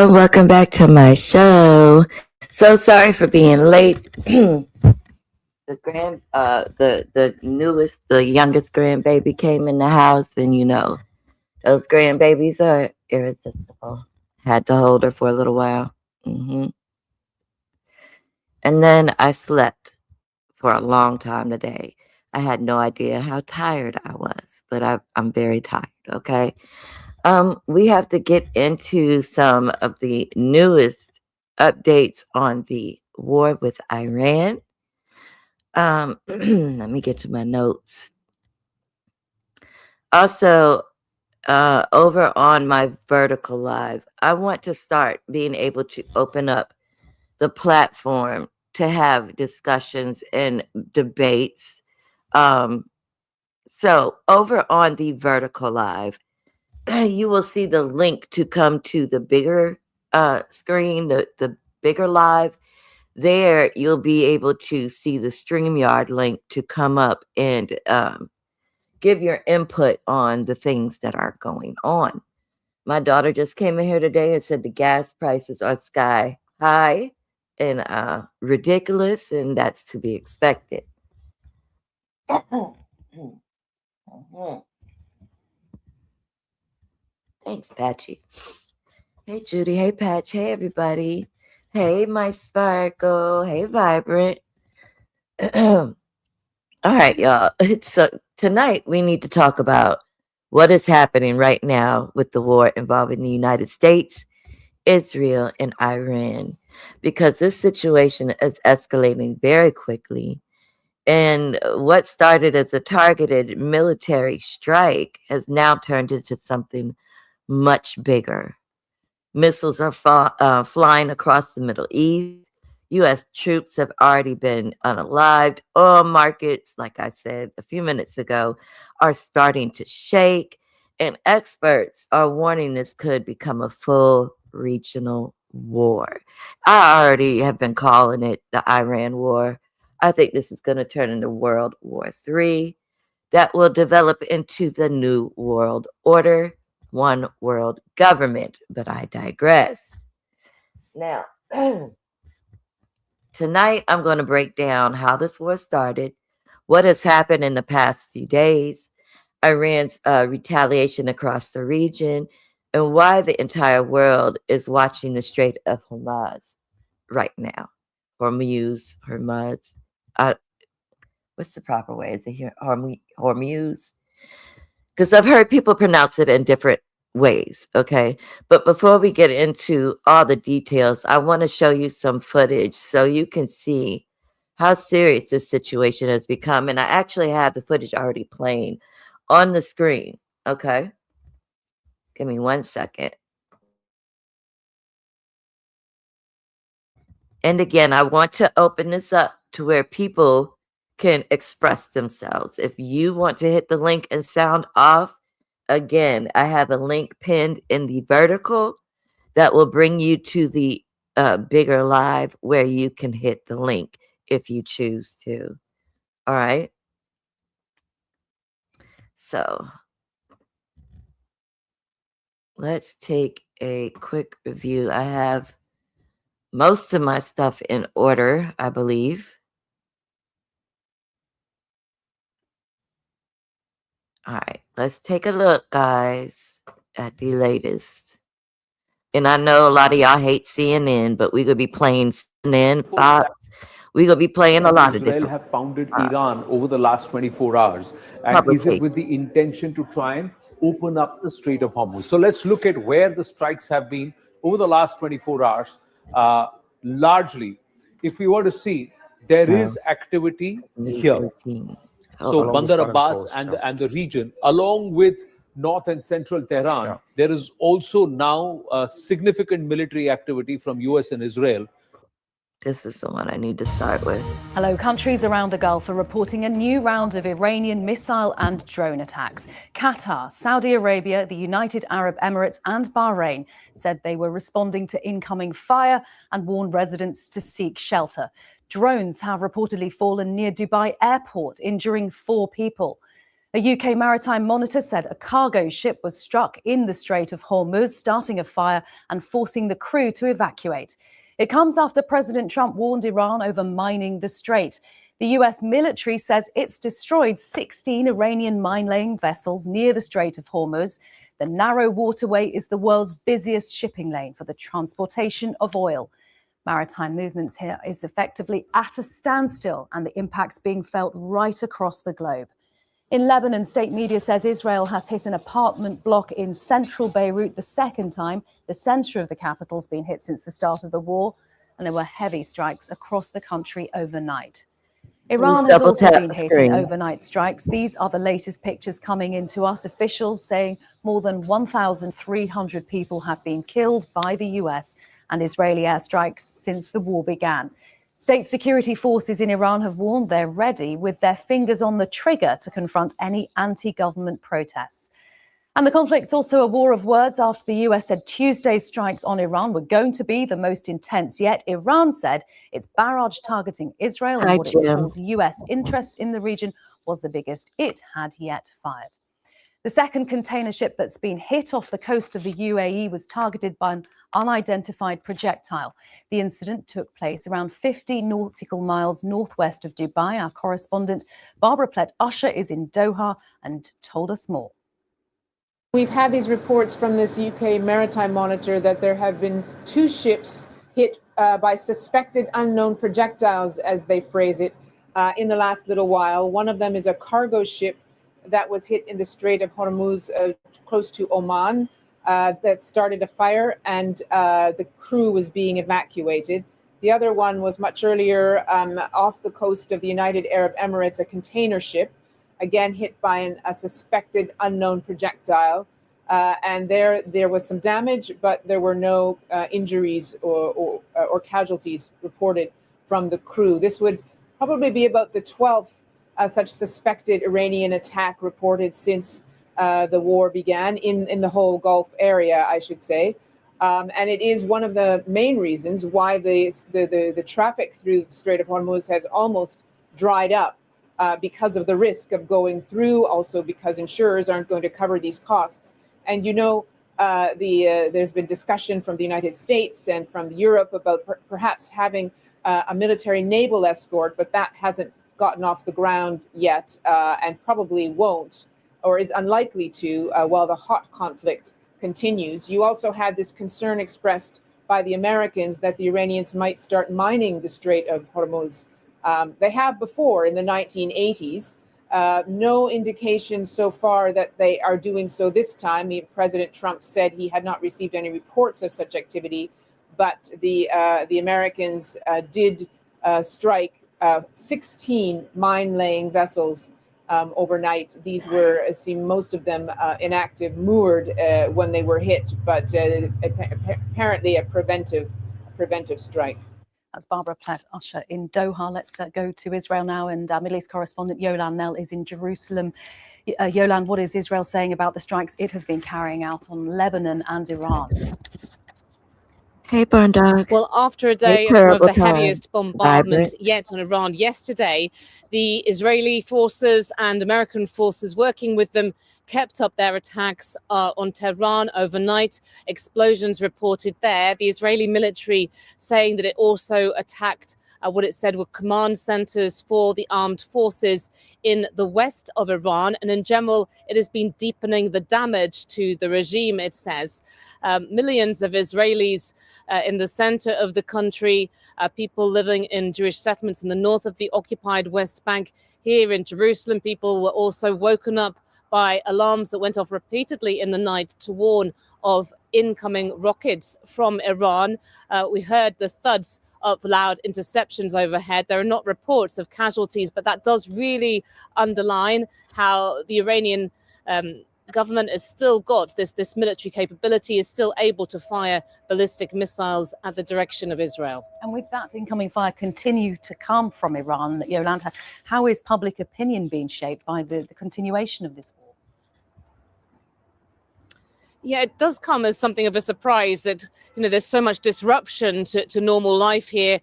Welcome back to my show. So sorry for being late. The youngest grandbaby came in the house, and those grandbabies are irresistible. Had to hold her for a little while. And then I slept for a long time today. I had no idea how tired I was, but I'm very tired, okay? We have to get into some of the newest updates on the war with Iran. Let me get to my notes. Also, over on my vertical live, I want to start being able to open up the platform to have discussions and debates. So over on the vertical live, you will see the link to come to the bigger screen, the bigger live. There, you'll be able to see the StreamYard link to come up and give your input on the things that are going on. My daughter just came in here today and said the gas prices are sky high and ridiculous, and that's to be expected. Thanks, Patchy. Hey, Judy. Hey, Patch. Hey, everybody. Hey, my Sparkle. Hey, Vibrant. All right, y'all. So tonight we need to talk about what is happening right now with the war involving the United States, Israel, and Iran, because this situation is escalating very quickly. And what started as a targeted military strike has now turned into something much bigger. Missiles are flying across the Middle East. U.S. troops have already been unalived. Oil markets, like I said a few minutes ago, are starting to shake. And experts are warning this could become a full regional war. I already have been calling it the Iran war. I think this is going to turn into World War III that will develop into the New World Order, one world government. But I digress. Now, tonight I'm going to break down how this war started, what has happened in the past few days, Iran's retaliation across the region, and why the entire world is watching the Strait of Hormuz right now. Hormuz. What's the proper way? Is it here? Hormuz? Because I've heard people pronounce it in different ways, okay? But before we get into all the details, I want to show you some footage so you can see how serious this situation has become. And I actually have the footage already playing on the screen, okay? Give me 1 second. And again, I want to open this up to where people can express themselves. If you want to hit the link and sound off, again, I have a link pinned in the vertical that will bring you to the bigger live where you can hit the link if you choose to. All right. So let's take a quick review. I have most of my stuff in order, I believe. All right, let's take a look, guys, at the latest. And I know a lot of y'all hate CNN, but we're going to be playing CNN, Fox. We're going to be playing a lot of different... Israel have pounded Iran over the last 24 hours. And is it with the intention to try and open up the Strait of Hormuz? So let's look at where the strikes have been over the last 24 hours. Largely, if we want to see, there is activity here. So Bandar Abbas and the region, along with north and central Tehran, there is also now significant military activity from US and Israel. This is the one I need to start with. Hello. Countries around the Gulf are reporting a new round of Iranian missile and drone attacks. Qatar, Saudi Arabia, the United Arab Emirates and Bahrain said they were responding to incoming fire and warned residents to seek shelter. Drones have reportedly fallen near Dubai airport, injuring 4 people. A UK maritime monitor said a cargo ship was struck in the Strait of Hormuz, starting a fire and forcing the crew to evacuate. It comes after President Trump warned Iran over mining the strait. The US military says it's destroyed 16 Iranian mine-laying vessels near the Strait of Hormuz. The narrow waterway is the world's busiest shipping lane for the transportation of oil. Maritime movements here is effectively at a standstill, and the impacts being felt right across the globe. In Lebanon, state media says Israel has hit an apartment block in central Beirut the second time. The center of the capital's been hit since the start of the war, and there were heavy strikes across the country overnight. Iran has also been hit in overnight strikes. These are the latest pictures coming into us. Officials saying more than 1,300 people have been killed by the US and Israeli airstrikes since the war began. State security forces in Iran have warned they're ready with their fingers on the trigger to confront any anti-government protests. And the conflict's also a war of words after the US said Tuesday's strikes on Iran were going to be the most intense yet. Iran said its barrage targeting Israel and what it calls US interest in the region was the biggest it had yet fired. The second container ship that's been hit off the coast of the UAE was targeted by an unidentified projectile. The incident took place around 50 nautical miles northwest of Dubai. Our correspondent Barbara Plett-Usher is in Doha and told us more. We've had these reports from this UK maritime monitor that there have been 2 ships hit by suspected unknown projectiles, as they phrase it, in the last little while. One of them is a cargo ship that was hit in the Strait of Hormuz, close to Oman, that started a fire, and the crew was being evacuated. The other one was much earlier off the coast of the United Arab Emirates, a container ship, again hit by a suspected unknown projectile. And there was some damage, but there were no injuries or casualties reported from the crew. This would probably be about the 12th such suspected Iranian attack reported since the war began in the whole Gulf area, I should say. And it is one of the main reasons why the traffic through the Strait of Hormuz has almost dried up. Because of the risk of going through, also because insurers aren't going to cover these costs. And you know, there's been discussion from the United States and from Europe about perhaps having a military naval escort, but that hasn't gotten off the ground yet and probably won't or is unlikely to while the hot conflict continues. You also had this concern expressed by the Americans that the Iranians might start mining the Strait of Hormuz. They have before in the 1980s. No indication so far that they are doing so this time. President Trump said he had not received any reports of such activity, but the Americans did strike 16 mine-laying vessels overnight. These were, most of them inactive, moored when they were hit, but apparently a preventive strike. That's Barbara Plett-Usher in Doha. Let's go to Israel now, and our Middle East correspondent Yolan Nell is in Jerusalem. Yolan, what is Israel saying about the strikes it has been carrying out on Lebanon and Iran? Hey, Burn Dog. Well, after a day of some of the heaviest bombardment yet on Iran yesterday, the Israeli forces and American forces working with them kept up their attacks on Tehran overnight. Explosions reported there. The Israeli military saying that it also attacked what it said were command centers for the armed forces in the west of Iran. And in general, it has been deepening the damage to the regime, it says. Millions of Israelis in the center of the country, people living in Jewish settlements in the north of the occupied West Bank. Here in Jerusalem, people were also woken up by alarms that went off repeatedly in the night to warn of incoming rockets from Iran. We heard the thuds of loud interceptions overhead. There are not reports of casualties, but that does really underline how the Iranian government has still got this military capability, is still able to fire ballistic missiles at the direction of Israel. And with that incoming fire continue to come from Iran, Yolanda, how is public opinion being shaped by the continuation of this war? Yeah, it does come as something of a surprise that, there's so much disruption to normal life here.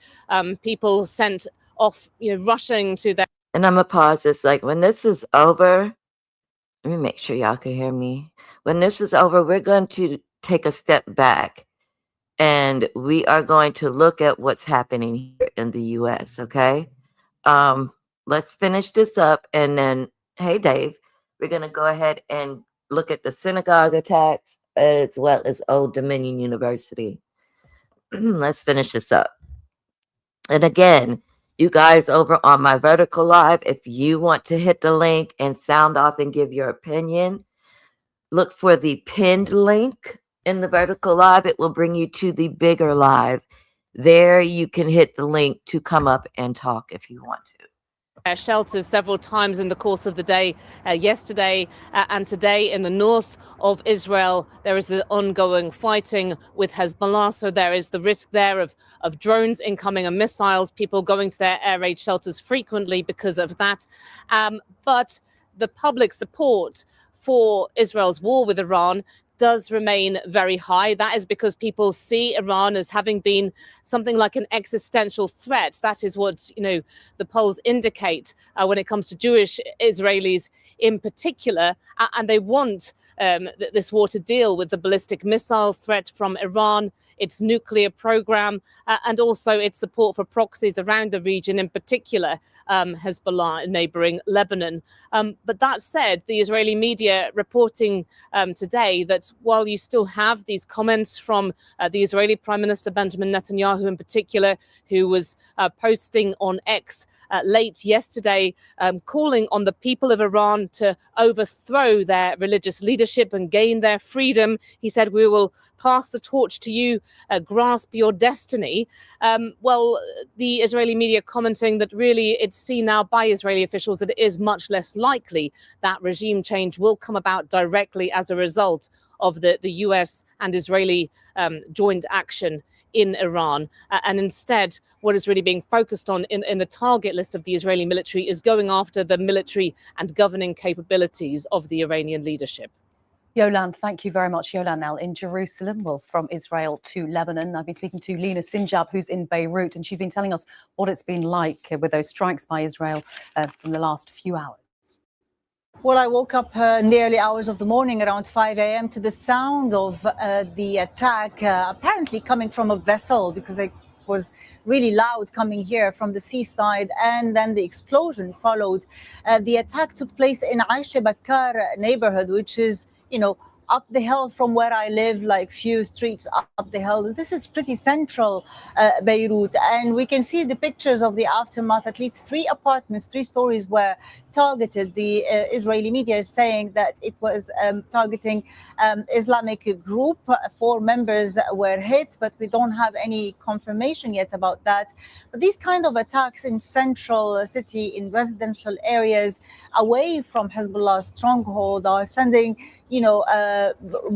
People sent off, rushing to their... And I'm going to pause this. Like, when this is over, Let me make sure y'all can hear me. When this is over, we're going to take a step back and we are going to look at what's happening here in the U.S., okay? Let's finish this up and then, hey, Dave, we're going to go ahead and look at the synagogue attacks as well as Old Dominion University. Let's finish this up. And again, you guys over on my vertical live, if you want to hit the link and sound off and give your opinion, look for the pinned link in the vertical live. It will bring you to the bigger live. There you can hit the link to come up and talk if you want to. Shelters several times in the course of the day, yesterday and today in the north of Israel. There is the ongoing fighting with Hezbollah, so there is the risk there of drones incoming and missiles, people going to their air raid shelters frequently because of that. But the public support for Israel's war with Iran does remain very high. That is because people see Iran as having been something like an existential threat. That is what, the polls indicate when it comes to Jewish Israelis in particular. And they want this war to deal with the ballistic missile threat from Iran, its nuclear program, and also its support for proxies around the region, in particular Hezbollah in neighboring Lebanon. But that said, the Israeli media reporting today that while you still have these comments from the Israeli Prime Minister Benjamin Netanyahu in particular, who was posting on X late yesterday, calling on the people of Iran to overthrow their religious leadership and gain their freedom. He said, "We will pass the torch to you, grasp your destiny." Well, the Israeli media commenting that really it's seen now by Israeli officials that it is much less likely that regime change will come about directly as a result of the US and Israeli joint action in Iran. And instead, what is really being focused on in the target list of the Israeli military is going after the military and governing capabilities of the Iranian leadership. Yolande, thank you very much. Yolande now in Jerusalem. Well, from Israel to Lebanon. I've been speaking to Lena Sinjab, who's in Beirut, and she's been telling us what it's been like with those strikes by Israel from the last few hours. Well, I woke up in the early hours of the morning around 5 a.m. to the sound of the attack, apparently coming from a vessel, because it was really loud coming here from the seaside, and then the explosion followed. The attack took place in Aisha Bakar neighborhood, which is, up the hill from where I live, like few streets up the hill. This is pretty central Beirut, and we can see the pictures of the aftermath. At least 3 apartments, 3 stories were targeted. The Israeli media is saying that it was targeting Islamic group. 4 members were hit, but we don't have any confirmation yet about that. But these kind of attacks in central city, in residential areas, away from Hezbollah's stronghold, are sending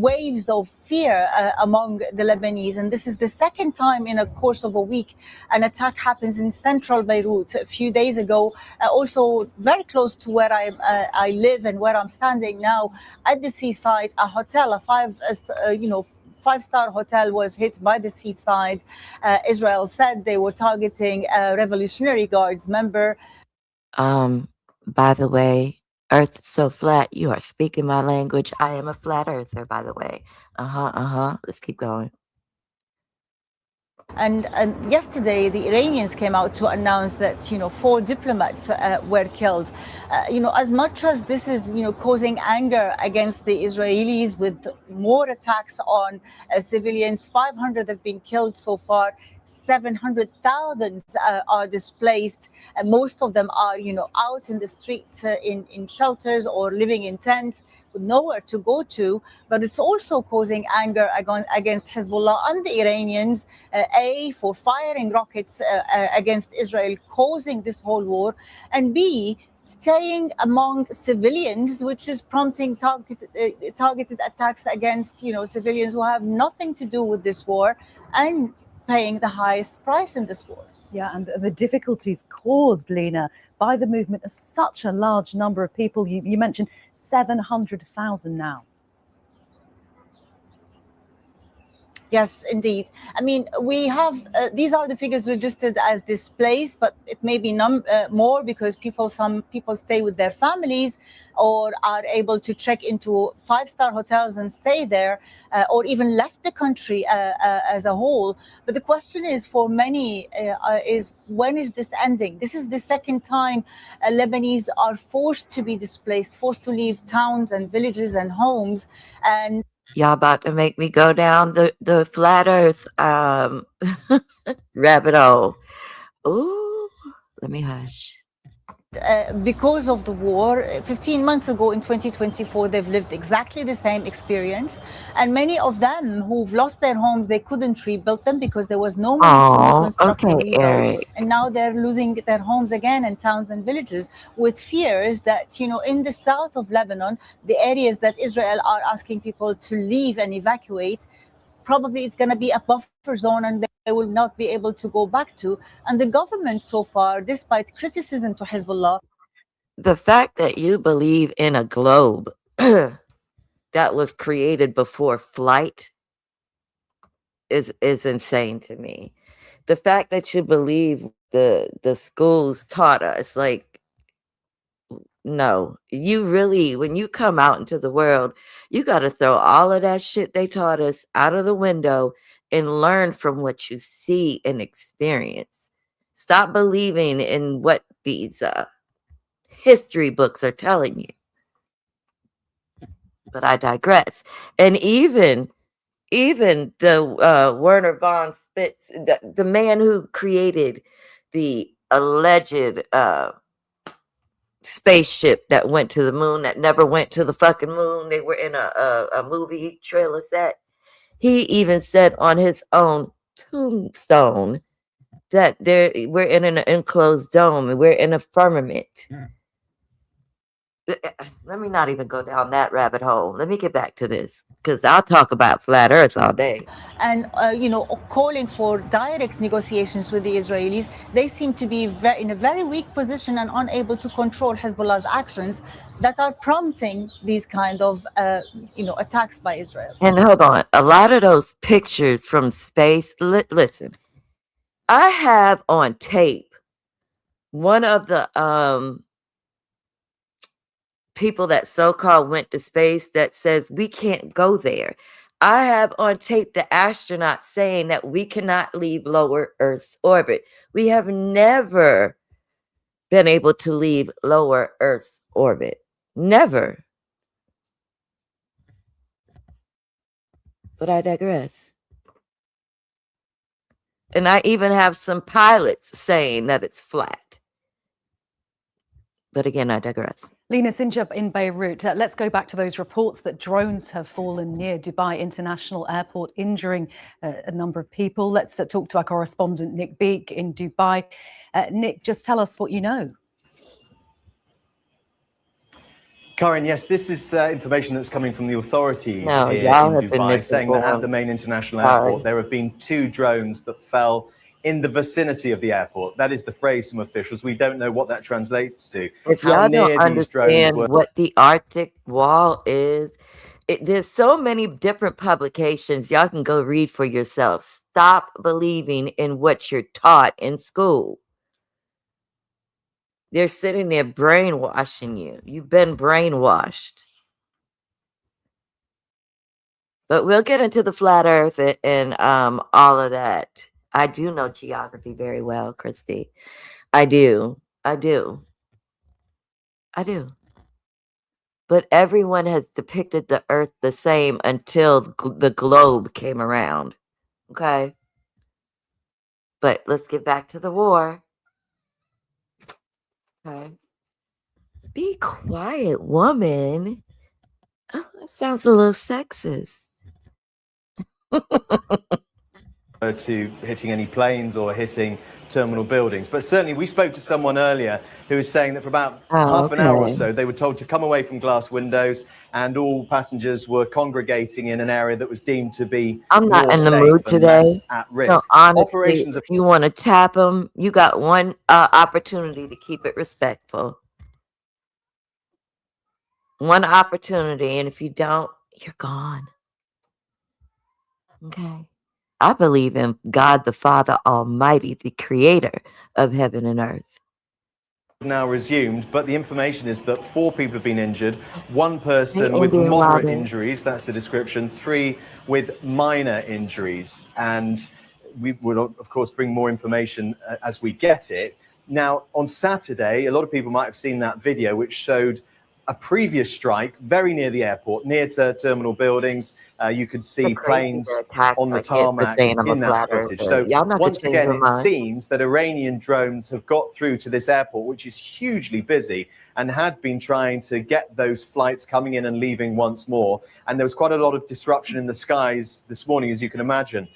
waves of fear among the Lebanese. And this is the second time in a course of a week an attack happens in central Beirut. A few days ago, also very close to where I live and where I'm standing now, at the seaside, a hotel, a 5-star hotel was hit by the seaside. Israel said they were targeting a Revolutionary Guards member. By the way, Earth is so flat. You are speaking my language. I am a flat earther, by the way. Let's keep going. And yesterday, the Iranians came out to announce that 4 diplomats were killed. As much as this is causing anger against the Israelis, with more attacks on civilians, 500 have been killed so far. 700,000 are displaced, and most of them are out in the streets in shelters or living in tents with nowhere to go to. But it's also causing anger against Hezbollah and the Iranians, for firing rockets against Israel, causing this whole war, and B, staying among civilians, which is prompting targeted attacks against civilians who have nothing to do with this war and paying the highest price in this war. Yeah, and the difficulties caused, Lena, by the movement of such a large number of people. You mentioned 700,000 now. Yes, indeed. I mean, we have these are the figures registered as displaced, but it may be more because some people stay with their families or are able to check into five-star hotels and stay there, or even left the country as a whole. But the question is, for many, is when is this ending? This is the second time Lebanese are forced to be displaced, forced to leave towns and villages and homes, and y'all about to make me go down the flat earth rabbit hole. Ooh, let me hush. Because of the war, 15 months ago in 2024, they've lived exactly the same experience. And many of them who've lost their homes, they couldn't rebuild them because there was no money to reconstruct and rebuild. Eric. And now they're losing their homes again in towns and villages with fears that, in the south of Lebanon, the areas that Israel are asking people to leave and evacuate, probably it's going to be a buffer zone and they will not be able to go back to. And the government so far, despite criticism to Hezbollah, the fact that you believe in a globe that was created before flight is insane to me. The fact that you believe the schools taught us, like, no, you really, when you come out into the world, you got to throw all of that shit they taught us out of the window and learn from what you see and experience. Stop believing in what these history books are telling you. But I digress. And even the Werner von Spitz, the man who created the alleged spaceship that went to the moon that never went to the fucking moon. They were in a movie trailer set. He even said on his own tombstone that we're in an enclosed dome and we're in a firmament. Let me not even go down that rabbit hole. Let me get back to this because I'll talk about flat earth all day. And, calling for direct negotiations with the Israelis, they seem to be in a very weak position and unable to control Hezbollah's actions that are prompting these kind of, attacks by Israel. And hold on, a lot of those pictures from space, listen, I have on tape one of the people that so-called went to space that says we can't go there. I have on tape the astronaut saying that we cannot leave lower Earth's orbit. We have never been able to leave lower Earth's orbit. Never. But I digress. And I even have some pilots saying that it's flat. But again, I digress. Lina Sinjab in Beirut. Let's go back to those reports that drones have fallen near Dubai International Airport, injuring a number of people. Let's talk to our correspondent, Nick Beek in Dubai. Nick, just tell us what you know. Karen, yes, this is information that's coming from the authorities here in Dubai, saying that at the main international airport, there have been 2 drones that fell in the vicinity of the airport. That is the phrase from officials. We don't know what that translates to. If y'all don't understand what the Arctic Wall is, there's so many different publications. Y'all can go read for yourself. Stop believing in what you're taught in school. They're sitting there brainwashing you. You've been brainwashed. But we'll get into the flat earth and all of that. I do know geography very well, Christy. I do. But everyone has depicted the earth the same until the globe came around. Okay? But let's get back to the war. Okay. Be quiet, woman. Oh, that sounds a little sexist. To hitting any planes or hitting terminal buildings. But certainly we spoke to someone earlier who was saying that for about half an hour or so, they were told to come away from glass windows and all passengers were congregating in an area that was deemed to be I'm not in the mood today. At risk. So honestly, if you want to tap them, you got one opportunity to keep it respectful. One opportunity, and if you don't, you're gone. Okay. I believe in God the Father Almighty, the creator of heaven and earth. Now resumed, but the information is that 4 people have been injured, 1 person with moderate injuries, that's the description, 3 with minor injuries, and we will of course bring more information as we get it. Now on Saturday, a lot of people might have seen that video which showed a previous strike very near the airport, near to terminal buildings. You could see planes on the tarmac in that footage. So once again, it seems that Iranian drones have got through to this airport, which is hugely busy, and had been trying to get those flights coming in and leaving once more. And there was quite a lot of disruption in the skies this morning, as you can imagine.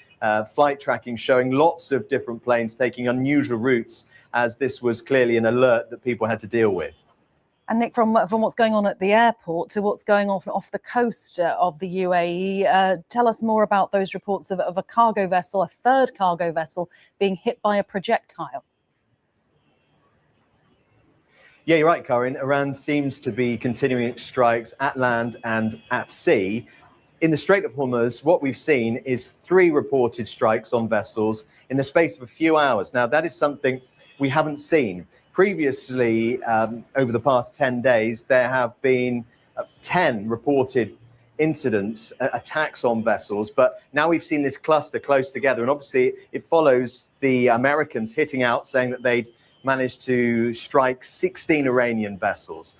Flight tracking showing lots of different planes taking unusual routes, as this was clearly an alert that people had to deal with. And Nick, from what's going on at the airport to what's going on off the coast of the UAE, tell us more about those reports of a cargo vessel, a 3rd cargo vessel, being hit by a projectile. Yeah, you're right, Corinne. Iran seems to be continuing its strikes at land and at sea. In the Strait of Hormuz, what we've seen is 3 reported strikes on vessels in the space of a few hours. Now, that is something we haven't seen. Previously, over the past 10 days, there have been 10 reported incidents, attacks on vessels, but now we've seen this cluster close together, and obviously it follows the Americans hitting out, saying that they'd managed to strike 16 Iranian vessels.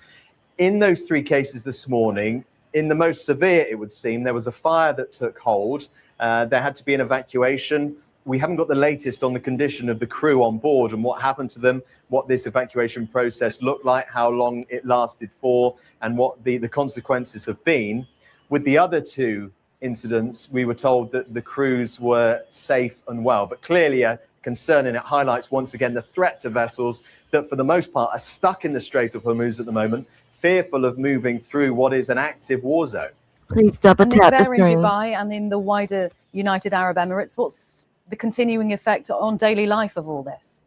In those 3 cases this morning, in the most severe, it would seem, there was a fire that took hold. There had to be an evacuation. We haven't got the latest on the condition of the crew on board and what happened to them, what this evacuation process looked like, how long it lasted for, and what the consequences have been. With the other 2 incidents, we were told that the crews were safe and well, but clearly a concern, and it highlights once again the threat to vessels that for the most part are stuck in the Strait of Hormuz at the moment, fearful of moving through what is an active war zone. Please double tap the screen. In Dubai and in the wider United Arab Emirates, what's the continuing effect on daily life of all this?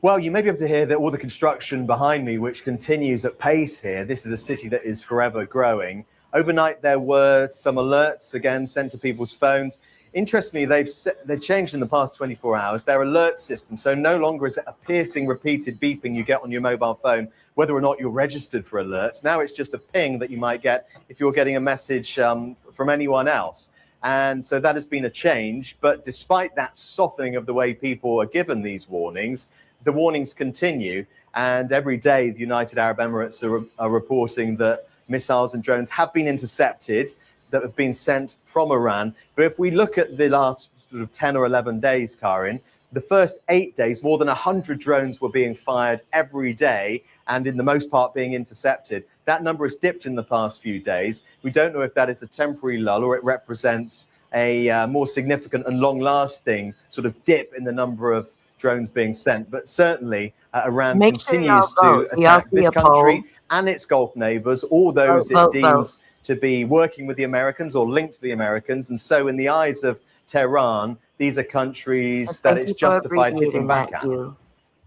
Well, you may be able to hear that all the construction behind me, which continues at pace here. This is a city that is forever growing. Overnight, there were some alerts, again, sent to people's phones. Interestingly, they've changed in the past 24 hours their alert system. So no longer is it a piercing, repeated beeping you get on your mobile phone, whether or not you're registered for alerts. Now it's just a ping that you might get if you're getting a message from anyone else. And so that has been a change. But despite that softening of the way people are given these warnings, the warnings continue. And every day, the United Arab Emirates are reporting that missiles and drones have been intercepted that have been sent from Iran. But if we look at the last sort of 10 or 11 days, Karin, the first 8 days, more than 100 drones were being fired every day, and in the most part being intercepted. That number has dipped in the past few days. We don't know if that is a temporary lull or it represents a more significant and long-lasting sort of dip in the number of drones being sent. But certainly, Iran continues to attack this country and its Gulf neighbors, all those it deems to be working with the Americans or linked to the Americans. And so in the eyes of Tehran, these are countries that it's justified hitting back at.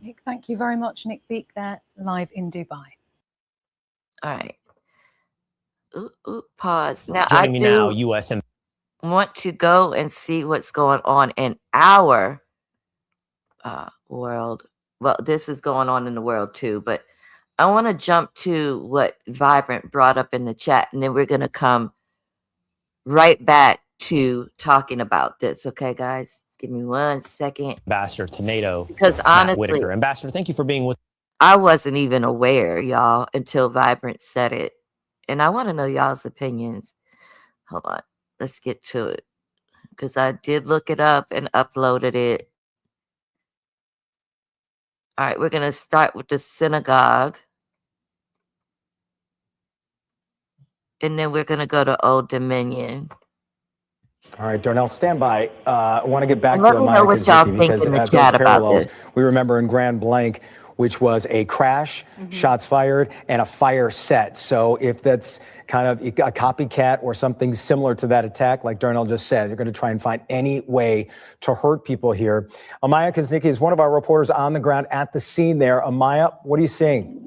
Nick, thank you very much. Nick Beek there, live in Dubai. All right. Pause. Now, joining me now, U.S. and want to go and see what's going on in our world. Well, this is going on in the world too, but I want to jump to what Vibrant brought up in the chat, and then we're going to come right back to talking about this. Okay, guys? Give me 1 second. Ambassador to NATO, because honestly, Whitaker. Ambassador, thank you for being with. I wasn't even aware, y'all, until Vibrant said it. And I want to know y'all's opinions. Hold on. Let's get to it. Because I did look it up and uploaded it. All right, we're going to start with the synagogue. And then we're going to go to Old Dominion. All right, Darnell, stand by. I want to get back to Amaya because those parallels we remember in Grand Blanc, which was a crash, shots fired, and a fire set. So if that's kind of a copycat or something similar to that attack, like Darnell just said, they're going to try and find any way to hurt people here. Amaya Kuznicki is one of our reporters on the ground at the scene there. Amaya, what are you seeing?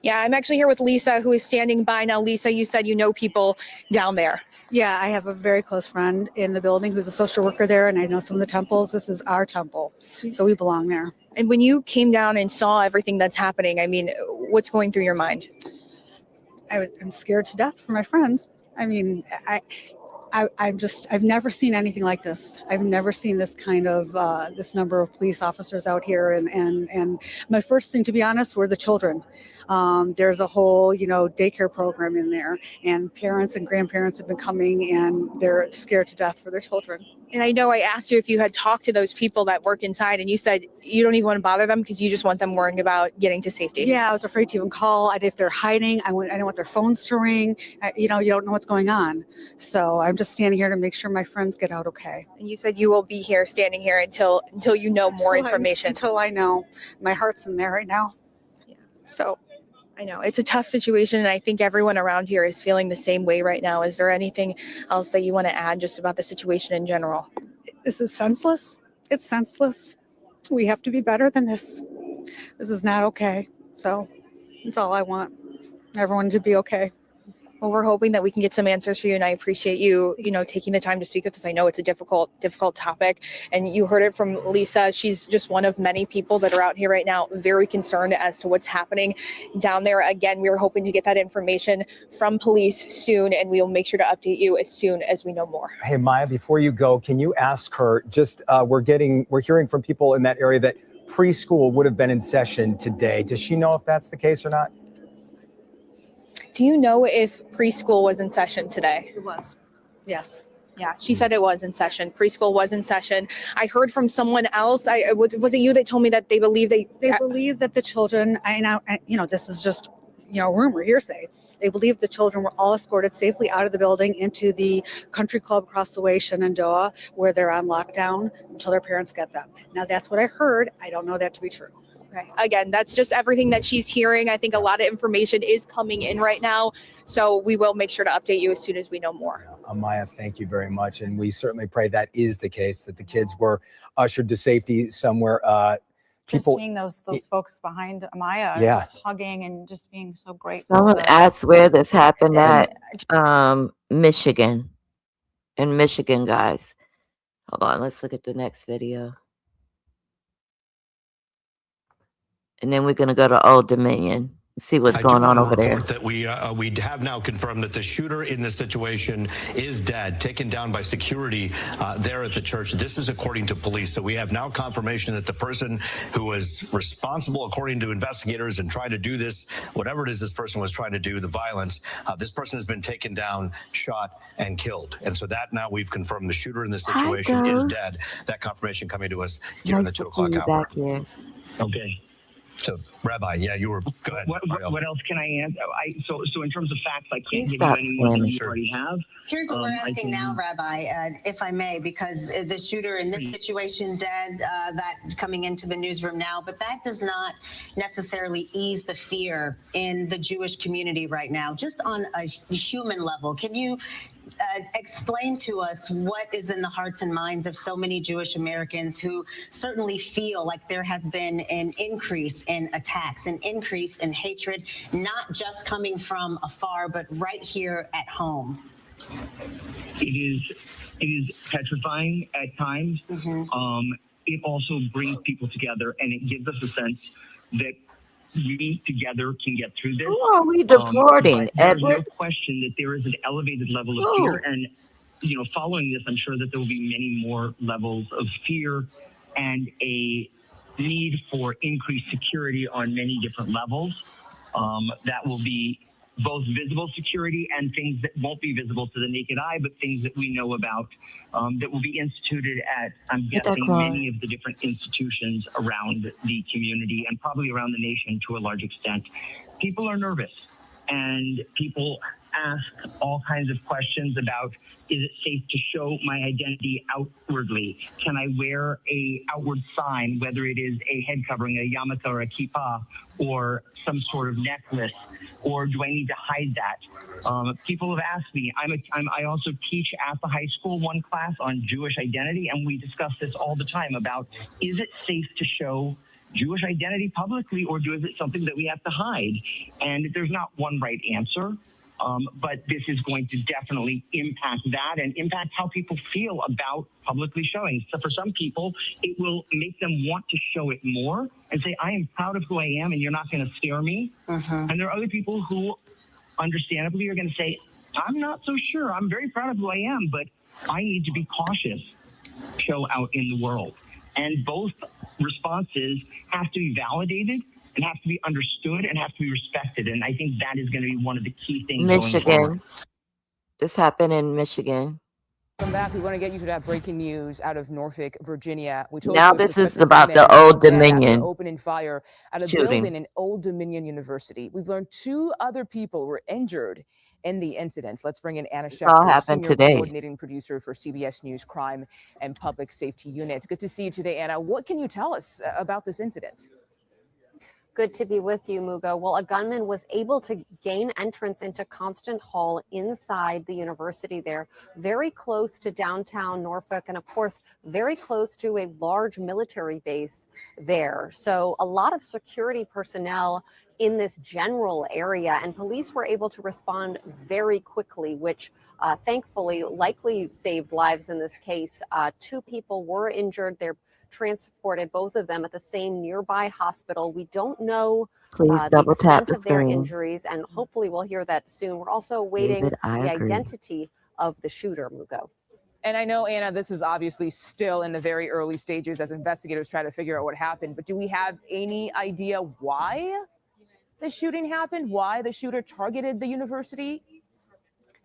Yeah, I'm actually here with Lisa, who is standing by now. Lisa, you said you know people down there. Yeah, I have a very close friend in the building who's a social worker there, and I know some of the temples. This is our temple, so we belong there. And when you came down and saw everything that's happening, I mean, what's going through your mind? I'm scared to death for my friends. I mean, I've never seen anything like this. I've never seen this kind of this number of police officers out here, and my first thing, to be honest, were the children. There's a whole, daycare program in there, and parents and grandparents have been coming, and they're scared to death for their children. And I know I asked you if you had talked to those people that work inside, and you said you don't even want to bother them because you just want them worrying about getting to safety. Yeah, I was afraid to even call. If they're hiding, I didn't want their phones to ring. You don't know what's going on. So I'm just standing here to make sure my friends get out okay. And you said you will be here, standing here until you know more information. Until I know. My heart's in there right now. Yeah. So I know it's a tough situation, and I think everyone around here is feeling the same way right now. Is there anything else that you want to add just about the situation in general? This is senseless. It's senseless. We have to be better than this. This is not okay. So that's all I want. Everyone to be okay. Well, we're hoping that we can get some answers for you, and I appreciate you, taking the time to speak with us. I know it's a difficult topic, and you heard it from Lisa. She's just one of many people that are out here right now, very concerned as to what's happening down there. Again, we were hoping to get that information from police soon, and we will make sure to update you as soon as we know more. Hey, Maya, before you go, can you ask her? Just we're hearing from people in that area that preschool would have been in session today. Does she know if that's the case or not? Do you know if preschool was in session today? It was. Yes. Yeah, she said it was in session. Preschool was in session. I heard from someone else. Was it you that told me that they believe they believe that the children, this is just, rumor, hearsay. They believe the children were all escorted safely out of the building into the country club across the way, Shenandoah, where they're on lockdown until their parents get them. Now, that's what I heard. I don't know that to be true. Okay. Again, that's just everything that she's hearing. I think a lot of information is coming in right now. So we will make sure to update you as soon as we know more. Amaya, thank you very much. And we certainly pray that is the case, that the kids were ushered to safety somewhere. Just seeing those folks behind Amaya, just hugging and just being so grateful. Someone asked where this happened at Michigan. In Michigan, guys. Hold on, let's look at the next video. And then we're going to go to Old Dominion and see what's going on over there. That we have now confirmed that the shooter in this situation is dead, taken down by security there at the church. This is according to police. So we have now confirmation that the person who was responsible, according to investigators, and trying to do this, whatever it is this person was trying to do, the violence, this person has been taken down, shot, and killed. And so that now we've confirmed the shooter in this situation is dead. That confirmation coming to us here in the 2 o'clock hour. Okay. So, Rabbi, you were, go ahead. What else can I answer? So in terms of facts, I can't give you any more than you already have. Here's what we're asking now, Rabbi, if I may, because the shooter in this situation dead, that coming into the newsroom now, but that does not necessarily ease the fear in the Jewish community right now, just on a human level. Can you explain to us what is in the hearts and minds of so many Jewish Americans who certainly feel like there has been an increase in attacks, an increase in hatred, not just coming from afar, but right here at home? It is petrifying at times. It also brings people together, and it gives us a sense that we together can get through this. Who are we deporting, Edward? Edward? There's no question that there is an elevated level of fear, and following this, I'm sure that there will be many more levels of fear and a need for increased security on many different levels. That will be both visible security and things that won't be visible to the naked eye, but things that we know about that will be instituted at, I'm guessing, many of the different institutions around the community and probably around the nation to a large extent. People are nervous, and people ask all kinds of questions about, is it safe to show my identity outwardly? Can I wear a outward sign, whether it is a head covering, a yarmulke or a kippah, or some sort of necklace, or do I need to hide that? People have asked me. I also teach at the high school one class on Jewish identity, and we discuss this all the time about, is it safe to show Jewish identity publicly, or is it something that we have to hide? And there's not one right answer. But this is going to definitely impact that and impact how people feel about publicly showing. So for some people, it will make them want to show it more and say, I am proud of who I am and you're not going to scare me. And there are other people who understandably are going to say, I'm not so sure. I'm very proud of who I am, but I need to be cautious, show out in the world. And both responses have to be validated and have to be understood and have to be respected. And I think that is going to be one of the key things going forward. Michigan. This happened in Michigan. Come back. We want to get you to that breaking news out of Norfolk, Virginia. Which now this is about the Old Dominion opening fire at a shooting. Building in Old Dominion University. We've learned 2 other people were injured in the incident. Let's bring in Anna Schechter, senior coordinating producer for CBS News Crime and Public Safety Unit. Good to see you today, Anna. What can you tell us about this incident? Good to be with you, Mugo. Well, a gunman was able to gain entrance into Constant Hall inside the university there, very close to downtown Norfolk, and of course, very close to a large military base there. So a lot of security personnel in this general area, and police were able to respond very quickly, which thankfully likely saved lives in this case. 2 people were injured. They're transported, both of them, at the same nearby hospital. We don't know the extent of their injuries, and hopefully we'll hear that soon. We're also awaiting the identity of the shooter, Mugo. And I know, Anna, this is obviously still in the very early stages as investigators try to figure out what happened, but do we have any idea why the shooting happened, why the shooter targeted the university?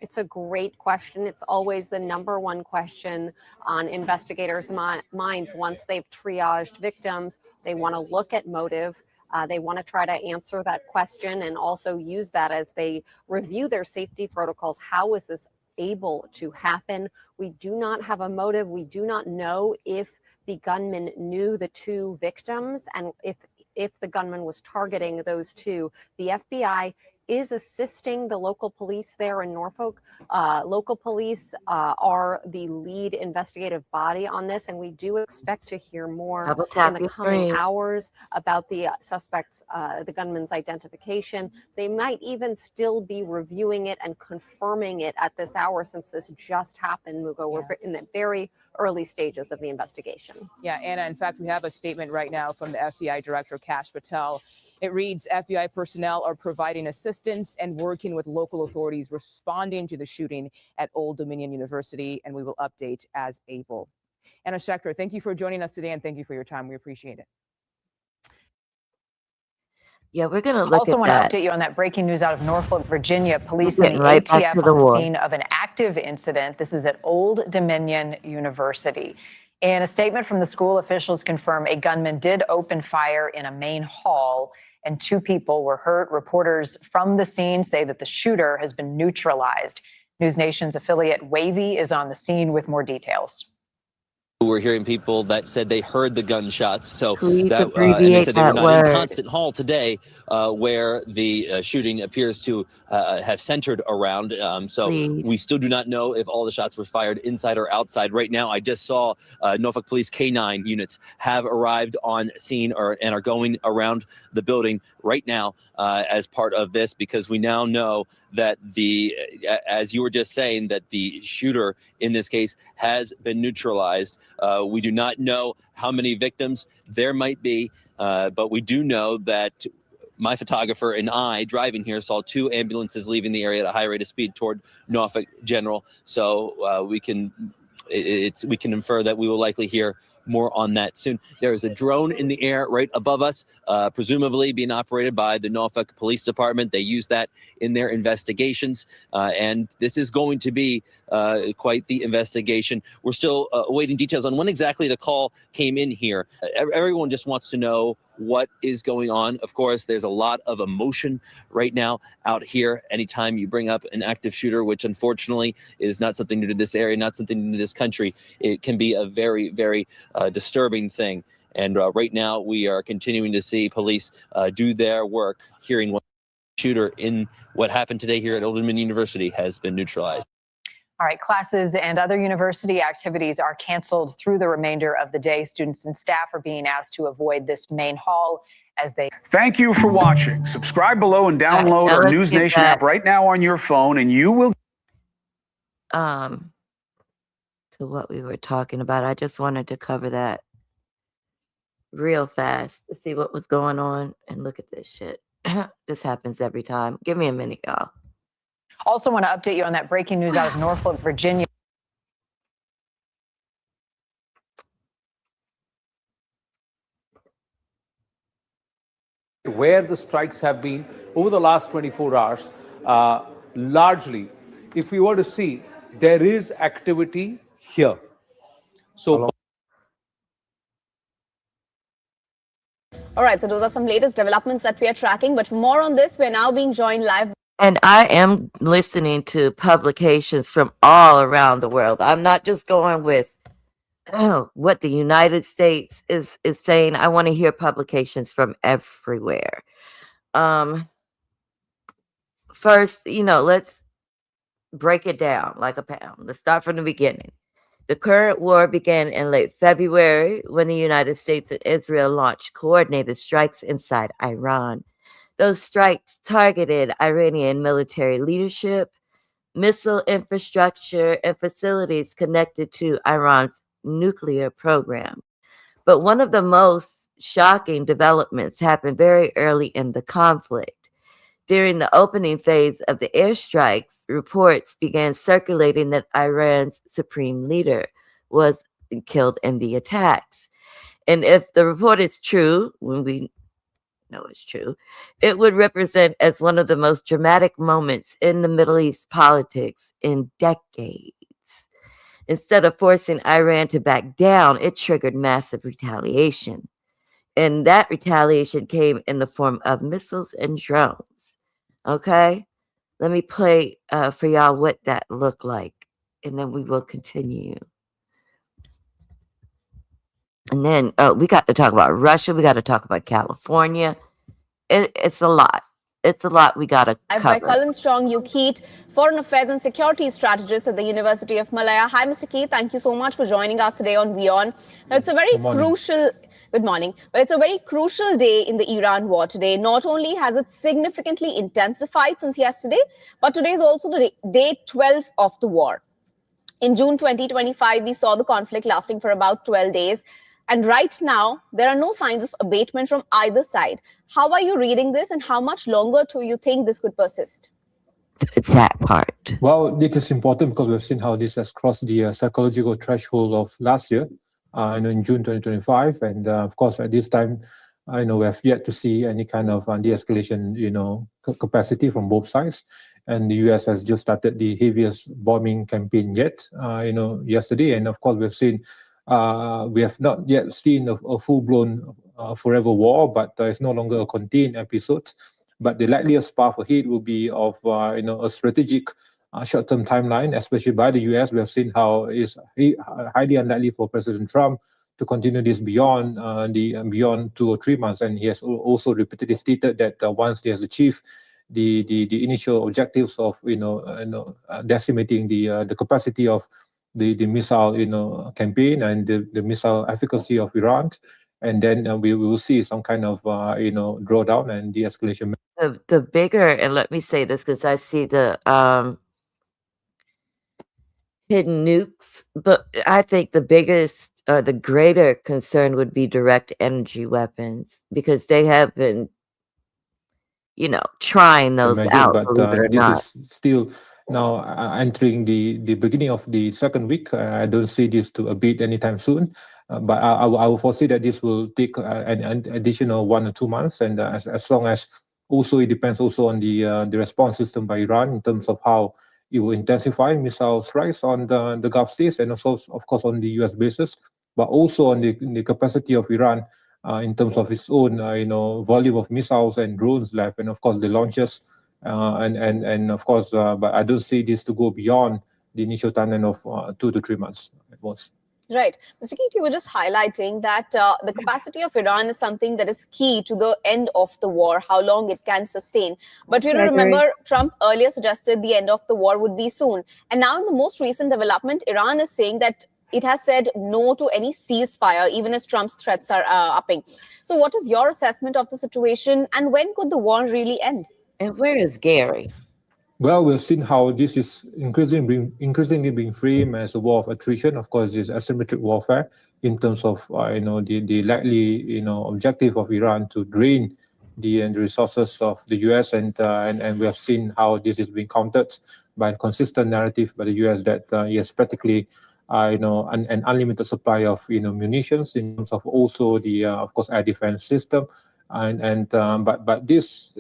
It's a great question. It's always the number one question on investigators' minds once they've triaged victims. They want to look at motive. They want to try to answer that question and also use that as they review their safety protocols. How was this able to happen? We do not have a motive. We do not know if the gunman knew the 2 victims and if the gunman was targeting those 2. The FBI is assisting the local police there in Norfolk. Local police are the lead investigative body on this, and we do expect to hear more in the coming hours about the suspect's, the gunman's identification. They might even still be reviewing it and confirming it at this hour, since this just happened, Mugo. We're in the very early stages of the investigation. Yeah, Anna, in fact, we have a statement right now from the FBI Director, Kash Patel. It reads, FBI personnel are providing assistance and working with local authorities responding to the shooting at Old Dominion University, and we will update as able. Anna Schechter, thank you for joining us today, and thank you for your time. We appreciate it. Yeah, we're going to look also at want that. to update you on that breaking news out of Norfolk, Virginia. Police and the right back ATF to the on the war. scene of an active incident. This is at Old Dominion University. In a statement from the school, officials confirm a gunman did open fire in a main hall and 2 people were hurt. Reporters from the scene say that the shooter has been neutralized. News Nation's affiliate Wavy is on the scene with more details. We're hearing people that said they heard the gunshots. So Please that, and they abbreviate said they were that not word. in Constant Hall today, where the shooting appears to have centered around. So Please. we still do not know if all the shots were fired inside or outside. Right now, I just saw Norfolk Police K9 units have arrived on scene and are going around the building right now as part of this, because we now know that as you were just saying, that the shooter in this case has been neutralized. We do not know how many victims there might be, but we do know that my photographer and I, driving here, saw 2 ambulances leaving the area at a high rate of speed toward Norfolk General. So we can infer that we will likely hear more on that soon. There is a drone in the air right above us, presumably being operated by the Norfolk Police Department. They use that in their investigations, and this is going to be quite the investigation. We're still awaiting details on when exactly the call came in here. Everyone just wants to know what is going on. Of course, there's a lot of emotion right now out here. Anytime you bring up an active shooter, which unfortunately is not something new to this area, not something new to this country, it can be a very, very disturbing thing. And right now we are continuing to see police do their work, hearing what shooter in what happened today here at Old Dominion University has been neutralized. All right, classes and other university activities are canceled through the remainder of the day. Students and staff are being asked to avoid this main hall as they. Thank you for watching. Subscribe below and download our News Nation app right now on your phone, and you will. To what we were talking about, I just wanted to cover that real fast to see what was going on. And look at this shit. This happens every time. Give me a minute, y'all. Also want to update you on that breaking news out of Norfolk, Virginia. Where the strikes have been over the last 24 hours, largely, if we were to see, there is activity here. So. All right, so those are some latest developments that we are tracking. But for more on this, we're now being joined live. And I am listening to publications from all around the world. I'm not just going with what the United States is saying. I want to hear publications from everywhere. First, let's break it down like a pound. Let's start from the beginning. The current war began in late February when the United States and Israel launched coordinated strikes inside Iran. Those strikes targeted Iranian military leadership, missile infrastructure, and facilities connected to Iran's nuclear program. But one of the most shocking developments happened very early in the conflict. During the opening phase of the airstrikes, reports began circulating that Iran's supreme leader was killed in the attacks. And if the report is true, when we know it's true, it would represent as one of the most dramatic moments in the Middle East politics in decades. Instead of forcing Iran to back down, it triggered massive retaliation. And that retaliation came in the form of missiles and drones. Okay? Let me play for y'all what that looked like, and then we will continue. And then we got to talk about Russia. We got to talk about California. It's a lot. It's a lot we got to cover. By Cullen Strong, Keith, Foreign Affairs and Security Strategist at the University of Malaya. Hi, Mr. Keith. Thank you so much for joining us today on Beyond. Now, it's a very crucial... Good morning. Well, it's a very crucial day in the Iran war today. Not only has it significantly intensified since yesterday, but today is also the day 12 of the war. In June 2025, we saw the conflict lasting for about 12 days. And right now, there are no signs of abatement from either side. How are you reading this, and how much longer do you think this could persist? That part. Well, it is important because we've seen how this has crossed the psychological threshold of last year. In June 2025, and of course at this time, we have yet to see any kind of de-escalation, capacity from both sides. And the US has just started the heaviest bombing campaign yet, yesterday. And of course, we have not yet seen a full-blown forever war, but it's no longer a contained episode. But the likeliest path ahead will be of, a strategic short-term timeline, especially by the US. We have seen how it's highly unlikely for President Trump to continue this beyond 2 or 3 months. And he has also repeatedly stated that once he has achieved the initial objectives of decimating the capacity of the missile campaign and the missile efficacy of Iran, and then we will see some kind of drawdown and de-escalation. The bigger, and let me say this because I see the hidden nukes, but I think the biggest or the greater concern would be direct energy weapons, because they have been, trying those out. But this is still now entering the beginning of the second week. I don't see this to abate anytime soon, but I will foresee that this will take an additional 1 or 2 months, and as long as also it depends also on the response system by Iran in terms of how it will intensify missile strikes on the Gulf states, and also, of course, on the US bases, but also on the capacity of Iran in terms of its own, volume of missiles and drones left, and of course the launches, and of course, but I don't see this to go beyond the initial timeline of 2 to 3 months at most. Right. Mr. Keith, you were just highlighting that the capacity of Iran is something that is key to the end of the war, how long it can sustain. But remember, Trump earlier suggested the end of the war would be soon. And now in the most recent development, Iran is saying that it has said no to any ceasefire, even as Trump's threats are upping. So what is your assessment of the situation, and when could the war really end? And where is Gary? Well, we've seen how this is increasingly being framed as a war of attrition. Of course, it's asymmetric warfare in terms of the likely objective of Iran to drain the resources of the US, and we have seen how this is being countered by a consistent narrative by the US that yes, practically an unlimited supply of munitions, in terms of also the of course air defense system, but this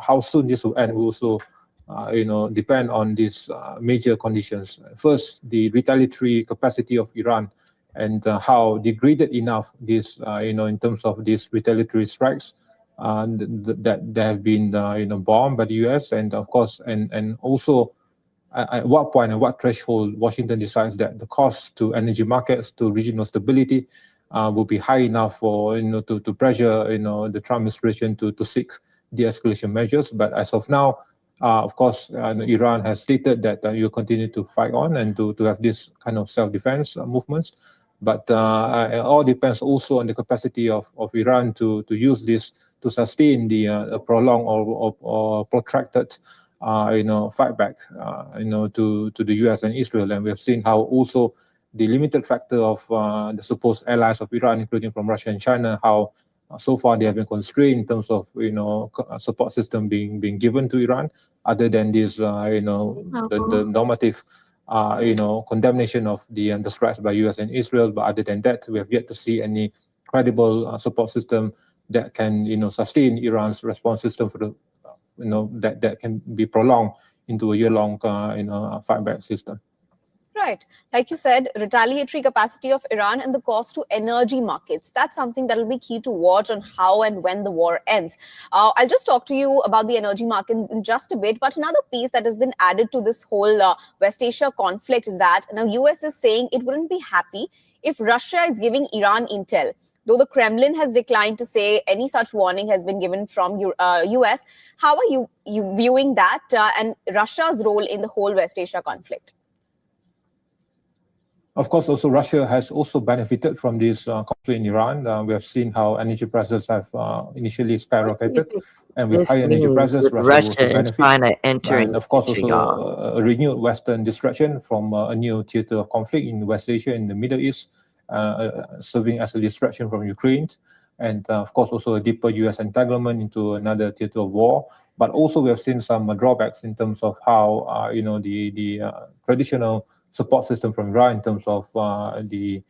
how soon this will end will also depend on these major conditions. First, the retaliatory capacity of Iran, and how degraded enough this in terms of these retaliatory strikes that have been bombed by the US, and of course and also at what point and what threshold Washington decides that the cost to energy markets, to regional stability will be high enough for to pressure the Trump administration to seek de-escalation measures. But as of now, of course, Iran has stated that you continue to fight on and to have this kind of self-defense movements. But it all depends also on the capacity of Iran to use this to sustain the prolonged or protracted fight back to the US and Israel. And we have seen how also the limited factor of the supposed allies of Iran, including from Russia and China, how so far they have been constrained in terms of support system being given to Iran, other than this the normative condemnation of the strikes by US and Israel. But other than that, we have yet to see any credible support system that can sustain Iran's response system for the that can be prolonged into a year-long fight back system. Right. Like you said, retaliatory capacity of Iran and the cost to energy markets. That's something that will be key to watch on how and when the war ends. I'll just talk to you about the energy market in just a bit. But another piece that has been added to this whole West Asia conflict is that now US is saying it wouldn't be happy if Russia is giving Iran intel. Though the Kremlin has declined to say any such warning has been given from US. How are you viewing that and Russia's role in the whole West Asia conflict? Of course, also Russia has also benefited from this conflict in Iran. We have seen how energy prices have initially skyrocketed, and with high energy prices, Russia will also benefit. And of course, also a renewed Western distraction from a new theater of conflict in West Asia, in the Middle East, serving as a distraction from Ukraine, and of course also a deeper US entanglement into another theater of war. But also we have seen some drawbacks in terms of how the traditional support system from Iran in terms of the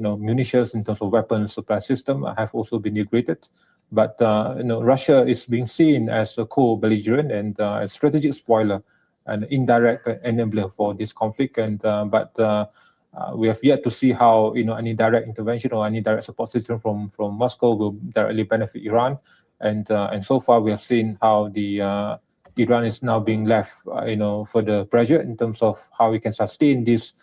munitions, in terms of weapons supply system have also been degraded. But Russia is being seen as a co-belligerent and a strategic spoiler, an indirect enabler for this conflict. And but we have yet to see how any direct intervention or any direct support system from Moscow will directly benefit Iran. And so far we have seen how the Iran is now being left, further pressure in terms of how we can sustain this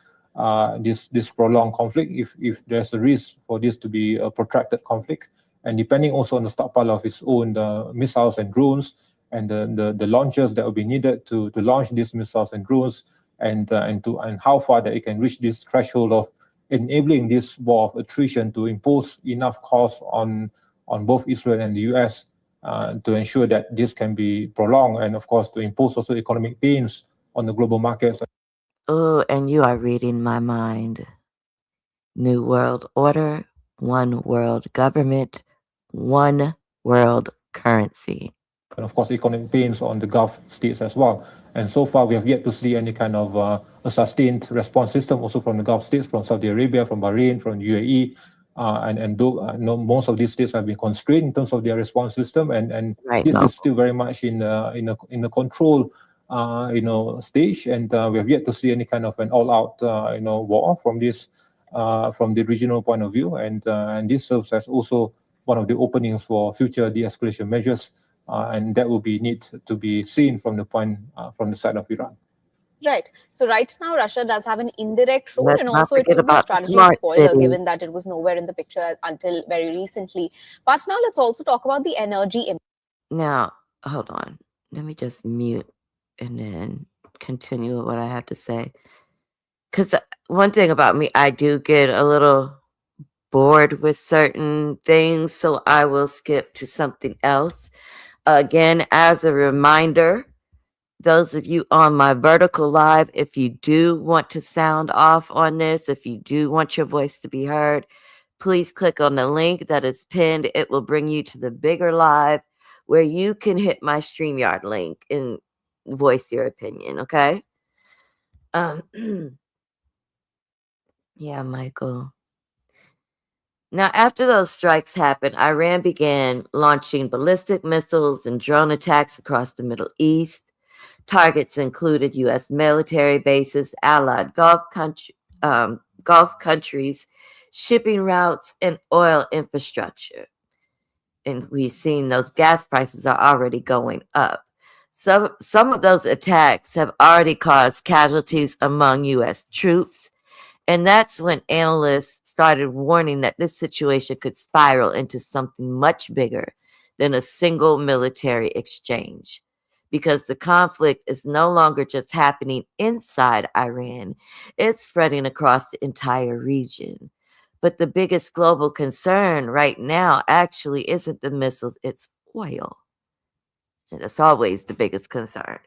prolonged conflict if there's a risk for this to be a protracted conflict, and depending also on the stockpile of its own missiles and drones and the launchers that will be needed to launch these missiles and drones, and how far that it can reach this threshold of enabling this war of attrition to impose enough cost on both Israel and the US. To ensure that this can be prolonged, and of course to impose also economic pains on the global markets. Oh, and you are reading my mind. New world order, one world government, one world currency. And of course economic pains on the Gulf states as well. And so far we have yet to see any kind of a sustained response system also from the Gulf states, from Saudi Arabia, from Bahrain, from UAE. Most of these states have been constrained in terms of their response system, and this is still very much in a control stage, and we have yet to see any kind of an all-out war from this from the regional point of view, and this serves as also one of the openings for future de-escalation measures, and that will need to be seen from the side of Iran. Right. So right now, Russia does have an indirect role, and also it will be a strategy spoiler, given that it was nowhere in the picture until very recently. But now let's also talk about the energy. Now, hold on. Let me just mute and then continue what I have to say. Because one thing about me, I do get a little bored with certain things, so I will skip to something else. Again, as a reminder, those of you on my vertical live, if you do want to sound off on this, if you do want your voice to be heard, please click on the link that is pinned. It will bring you to the bigger live where you can hit my StreamYard link and voice your opinion, okay? Yeah, Michael. Now, after those strikes happened, Iran began launching ballistic missiles and drone attacks across the Middle East. Targets included U.S. military bases, allied Gulf countries, shipping routes, and oil infrastructure. And we've seen those gas prices are already going up. Some of those attacks have already caused casualties among U.S. troops. And that's when analysts started warning that this situation could spiral into something much bigger than a single military exchange. Because the conflict is no longer just happening inside Iran, it's spreading across the entire region. But the biggest global concern right now actually isn't the missiles, it's oil. And that's always the biggest concern.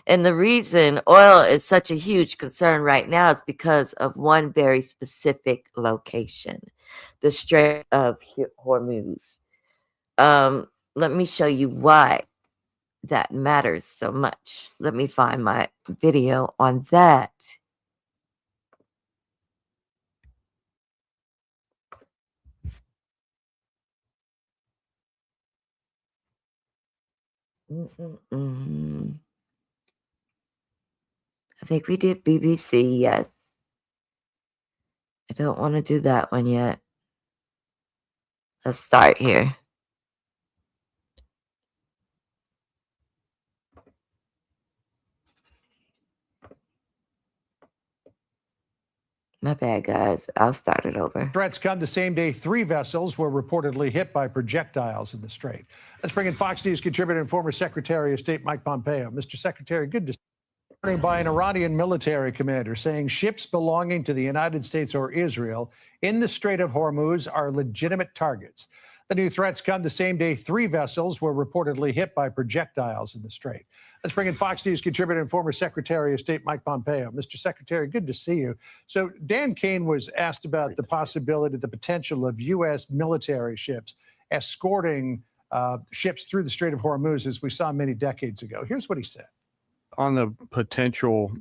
And the reason oil is such a huge concern right now is because of one very specific location, the Strait of Hormuz. Let me show you why that matters so much. Let me find my video on that. I think we did BBC, yes. I don't want to do that one yet. Let's start here. My bad, guys. I'll start it over. Threats come the same day 3 vessels were reportedly hit by projectiles in the strait. Let's bring in Fox News contributor and former Secretary of State Mike Pompeo. Mr. Secretary, good to see you. By an Iranian military commander saying ships belonging to the United States or Israel in the Strait of Hormuz are legitimate targets. The new threats come the same day 3 vessels were reportedly hit by projectiles in the strait. Let's bring in Fox News contributor and former Secretary of State Mike Pompeo. Mr. Secretary, good to see you. So Dan Kane was asked about the possibility, the potential of U.S. military ships escorting ships through the Strait of Hormuz, as we saw many decades ago. Here's what he said. On the potential,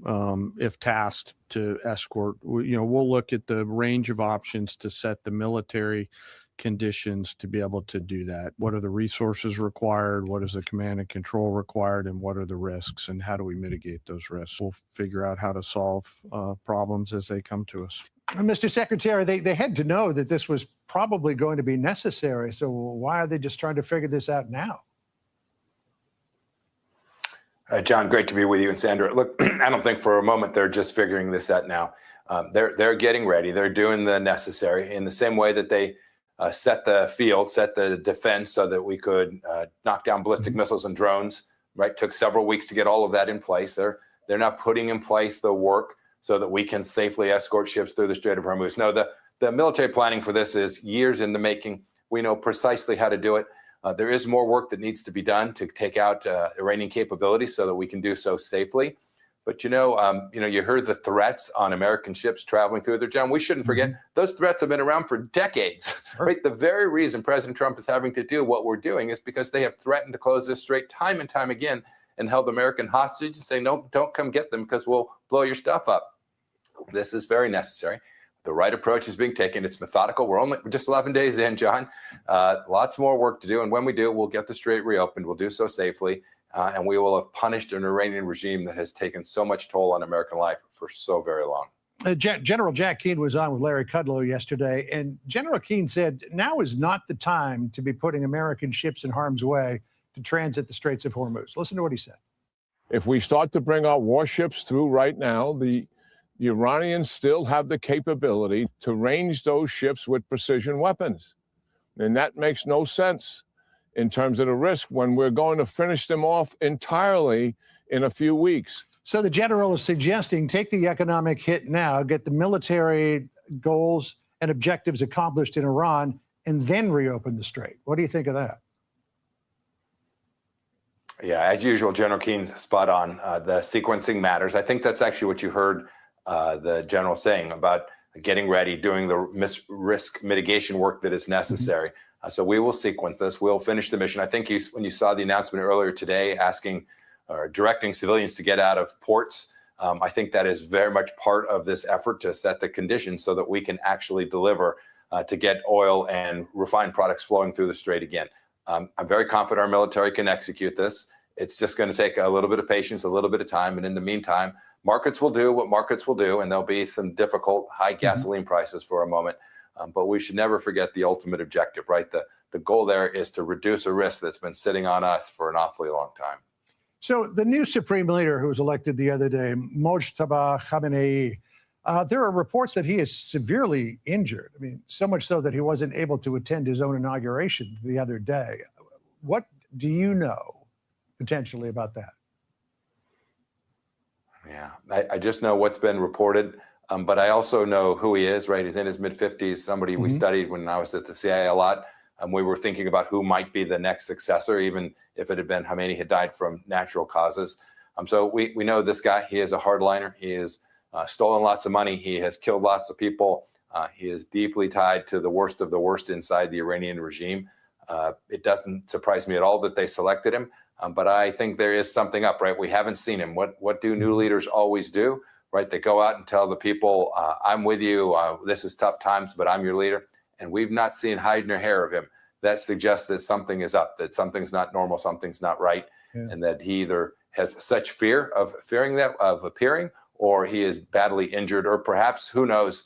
if tasked to escort, we'll look at the range of options to set the military conditions to be able to do that. What are the resources required? What is the command and control required? And what are the risks? And how do we mitigate those risks? We'll figure out how to solve problems as they come to us. Mr. Secretary, they had to know that this was probably going to be necessary. So why are they just trying to figure this out now? John, great to be with you. And Sandra, look, I don't think for a moment they're just figuring this out now. They're getting ready. They're doing the necessary in the same way that they set the field, set the defense so that we could knock down ballistic missiles and drones, right? Took several weeks to get all of that in place. They're now putting in place the work so that we can safely escort ships through the Strait of Hormuz. No, the military planning for this is years in the making. We know precisely how to do it. There is more work that needs to be done to take out Iranian capabilities so that we can do so safely. But you heard the threats on American ships traveling through there, John. We shouldn't forget those threats have been around for decades. Right? The very reason President Trump is having to do what we're doing is because they have threatened to close this strait time and time again and held American hostages and say, no, don't come get them because we'll blow your stuff up. This is very necessary. The right approach is being taken. It's methodical. We're just 11 days in, John. Lots more work to do. And when we do, we'll get the strait reopened. We'll do so safely. And we will have punished an Iranian regime that has taken so much toll on American life for so very long. General Jack Keane was on with Larry Kudlow yesterday, and General Keane said now is not the time to be putting American ships in harm's way to transit the Straits of Hormuz. Listen to what he said. If we start to bring our warships through right now, the Iranians still have the capability to range those ships with precision weapons. And that makes no sense in terms of the risk when we're going to finish them off entirely in a few weeks. So the general is suggesting take the economic hit now, get the military goals and objectives accomplished in Iran, and then reopen the strait. What do you think of that? Yeah, as usual, General Keene's spot on. The sequencing matters. I think that's actually what you heard the general saying about getting ready, doing the risk mitigation work that is necessary. So we will sequence this. We'll finish the mission. I think when you saw the announcement earlier today asking or directing civilians to get out of ports, I think that is very much part of this effort to set the conditions so that we can actually deliver to get oil and refined products flowing through the strait again. I'm very confident our military can execute this. It's just going to take a little bit of patience, a little bit of time. And in the meantime, markets will do what markets will do. And there'll be some difficult high gasoline prices for a moment. But we should never forget the ultimate objective, right? The goal there is to reduce a risk that's been sitting on us for an awfully long time. So the new supreme leader who was elected the other day, Mojtaba Khamenei, there are reports that he is severely injured. I mean, so much so that he wasn't able to attend his own inauguration the other day. What do you know potentially about that? Yeah, I just know what's been reported, but I also know who he is, right? He's in his mid-50s, somebody we studied when I was at the CIA a lot. We were thinking about who might be the next successor, even if it had been Khamenei had died from natural causes. So we know this guy. He is a hardliner. He has stolen lots of money. He has killed lots of people. He is deeply tied to the worst of the worst inside the Iranian regime. It doesn't surprise me at all that they selected him, but I think there is something up, right? We haven't seen him. What do new leaders always do, right? They go out and tell the people, I'm with you. This is tough times, but I'm your leader. And we've not seen hide nor hair of him. That suggests that something is up, that something's not normal, something's not right, and that he either has such fear of appearing, or he is badly injured, or perhaps, who knows,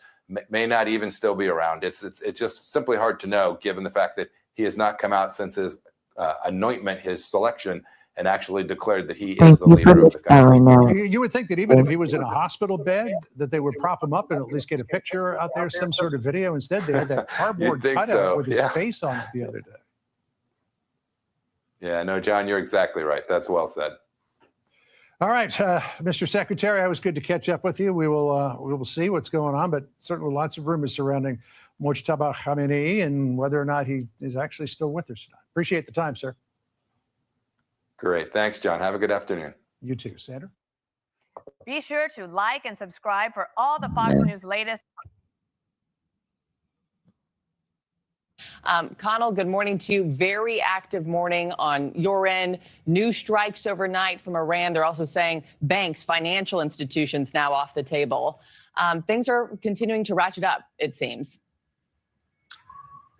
may not even still be around. It's just simply hard to know, given the fact that he has not come out since his anointment, his selection, and actually declared that he is the leader of the country. You would think that even if he was in a hospital bed, that they would prop him up and at least get a picture out there, some sort of video. Instead, they had that cardboard cutout with his face on it the other day. Yeah, no, John, you're exactly right. That's well said. All right, Mr. Secretary, it was good to catch up with you. We will see what's going on, but certainly lots of rumors surrounding Mojtaba Khamenei and whether or not he is actually still with us tonight. Appreciate the time, sir. Great. Thanks, John. Have a good afternoon. You too, Sandra. Be sure to like and subscribe for all the Fox News latest. Connell, good morning to you. Very active morning on your end. New strikes overnight from Iran. They're also saying banks, financial institutions now off the table. Things are continuing to ratchet up, it seems.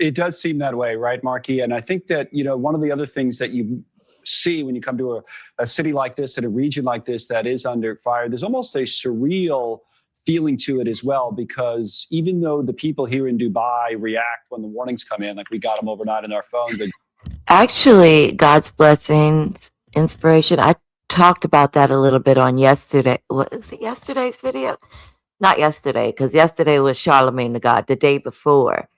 It does seem that way, right, Marky? And I think that, one of the other things that you see when you come to a city like this, in a region like this that is under fire, there's almost a surreal feeling to it as well, because even though the people here in Dubai react when the warnings come in, like we got them overnight on our phones. Actually, God's blessing, inspiration. I talked about that a little bit on yesterday. What is it? Yesterday's video? Not yesterday, because yesterday was Charlemagne the God. The day before,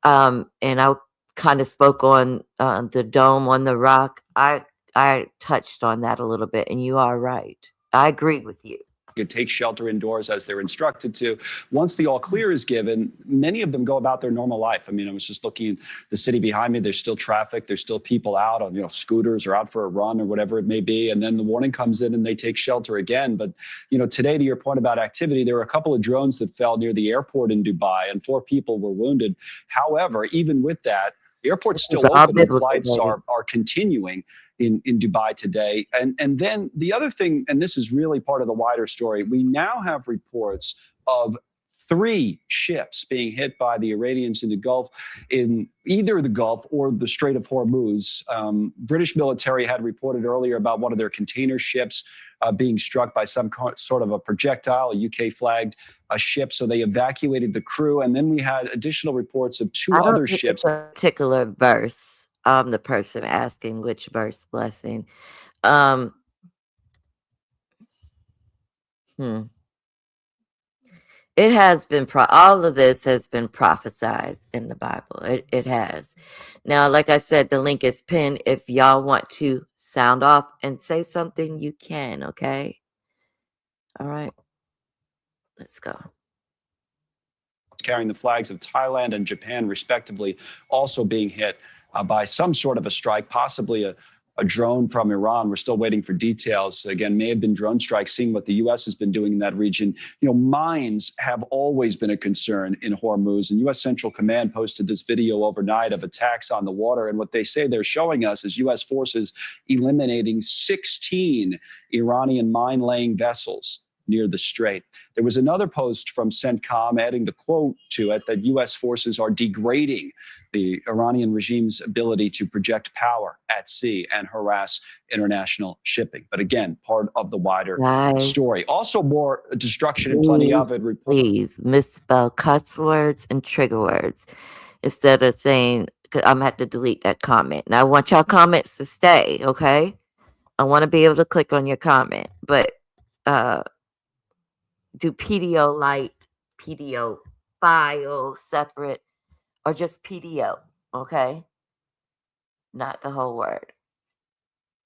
and I kind of spoke on the dome on the rock. I touched on that a little bit, and you are right. I agree with you. Could take shelter indoors as they're instructed to. Once the all clear is given, many of them go about their normal life. I mean, I was just looking at the city behind me. There's still traffic. There's still people out on, scooters or out for a run or whatever it may be. And then the warning comes in and they take shelter again. But, today, to your point about activity, there were a couple of drones that fell near the airport in Dubai and 4 people were wounded. However, even with that, the airport's still open and flights are continuing in Dubai today. And then the other thing, and this is really part of the wider story, we now have reports of 3 ships being hit by the Iranians in the Gulf, in either the Gulf or the Strait of Hormuz. British military had reported earlier about one of their container ships being struck by some sort of a projectile, a UK flagged ship. So they evacuated the crew. And then we had additional reports of 2 other ships. A particular verse. The person asking which verse, blessing. It has been, all of this has been prophesied in the Bible. It has. Now, like I said, the link is pinned. If y'all want to sound off and say something, you can, okay? All right. Let's go. Carrying the flags of Thailand and Japan, respectively, also being hit by some sort of a strike, possibly a drone from Iran. We're still waiting for details. Again, may have been drone strikes, seeing what the U.S. has been doing in that region. Mines have always been a concern in Hormuz, and U.S. Central Command posted this video overnight of attacks on the water. And what they say they're showing us is U.S. forces eliminating 16 Iranian mine-laying vessels near the strait. There was another post from CENTCOM adding the quote to it that U.S. forces are degrading the Iranian regime's ability to project power at sea and harass international shipping. But again, part of the wider story. Also more destruction and plenty of it. Please misspell cuss words and trigger words instead of saying, I'm going to have to delete that comment. Now, I want y'all comments to stay, okay? I want to be able to click on your comment, but do PDO light, PDO file separate, or just PDO, okay? Not the whole word.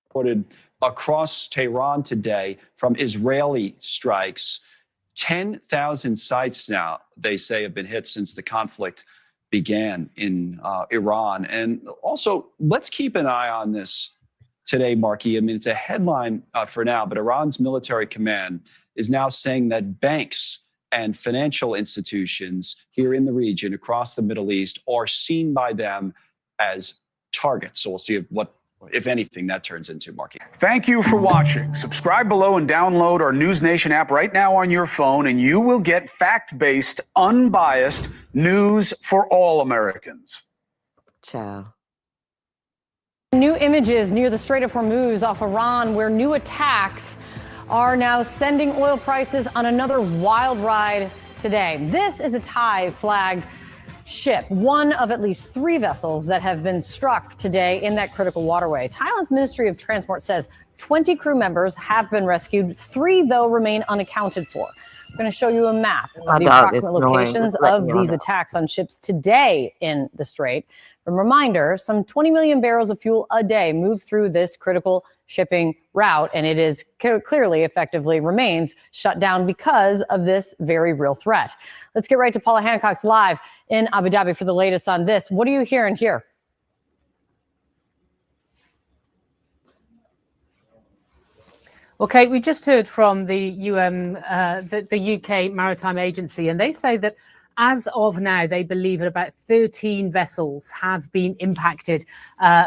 Reported across Tehran today from Israeli strikes. 10,000 sites now, they say, have been hit since the conflict began in Iran. And also, let's keep an eye on this today, Marky. I mean, it's a headline for now, but Iran's military command is now saying that banks and financial institutions here in the region, across the Middle East, are seen by them as targets. So we'll see what, if anything, that turns into, Marky. Thank you for watching. Subscribe below and download our News Nation app right now on your phone, and you will get fact-based, unbiased news for all Americans. Ciao. New images near the Strait of Hormuz off Iran, where new attacks are now sending oil prices on another wild ride today. This is a Thai-flagged ship, one of at least 3 vessels that have been struck today in that critical waterway. Thailand's Ministry of Transport says 20 crew members have been rescued. 3, though, remain unaccounted for. I'm going to show you a map of the approximate locations of these attacks on ships today in the Strait. A reminder, some 20 million barrels of fuel a day move through this critical shipping route, and it is clearly, effectively remains shut down because of this very real threat. Let's get right to Paula Hancock's live in Abu Dhabi for the latest on this. What are you hearing here? Okay, we just heard from the UK Maritime Agency, and they say that as of now, they believe that about 13 vessels have been impacted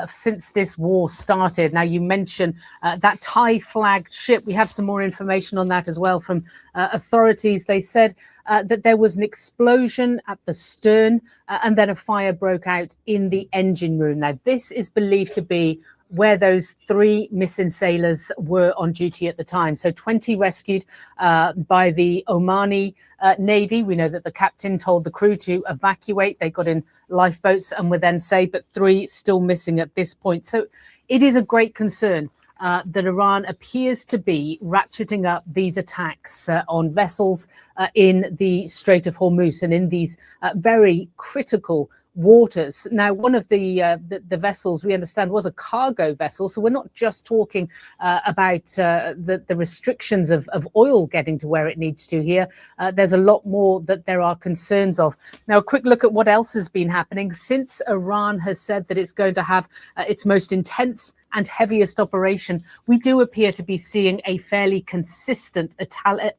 since this war started. Now, you mentioned that Thai-flagged ship. We have some more information on that as well from authorities. They said that there was an explosion at the stern and then a fire broke out in the engine room. Now, this is believed to be where those 3 missing sailors were on duty at the time. So 20 rescued by the Omani Navy. We know that the captain told the crew to evacuate. They got in lifeboats and were then saved, but 3 still missing at this point. So it is a great concern that Iran appears to be ratcheting up these attacks on vessels in the Strait of Hormuz and in these very critical waters. Now, one of the vessels we understand was a cargo vessel, so we're not just talking about the restrictions of oil getting to where it needs to here. There's a lot more that there are concerns of. Now, a quick look at what else has been happening since Iran has said that it's going to have its most intense and heaviest operation. We do appear to be seeing a fairly consistent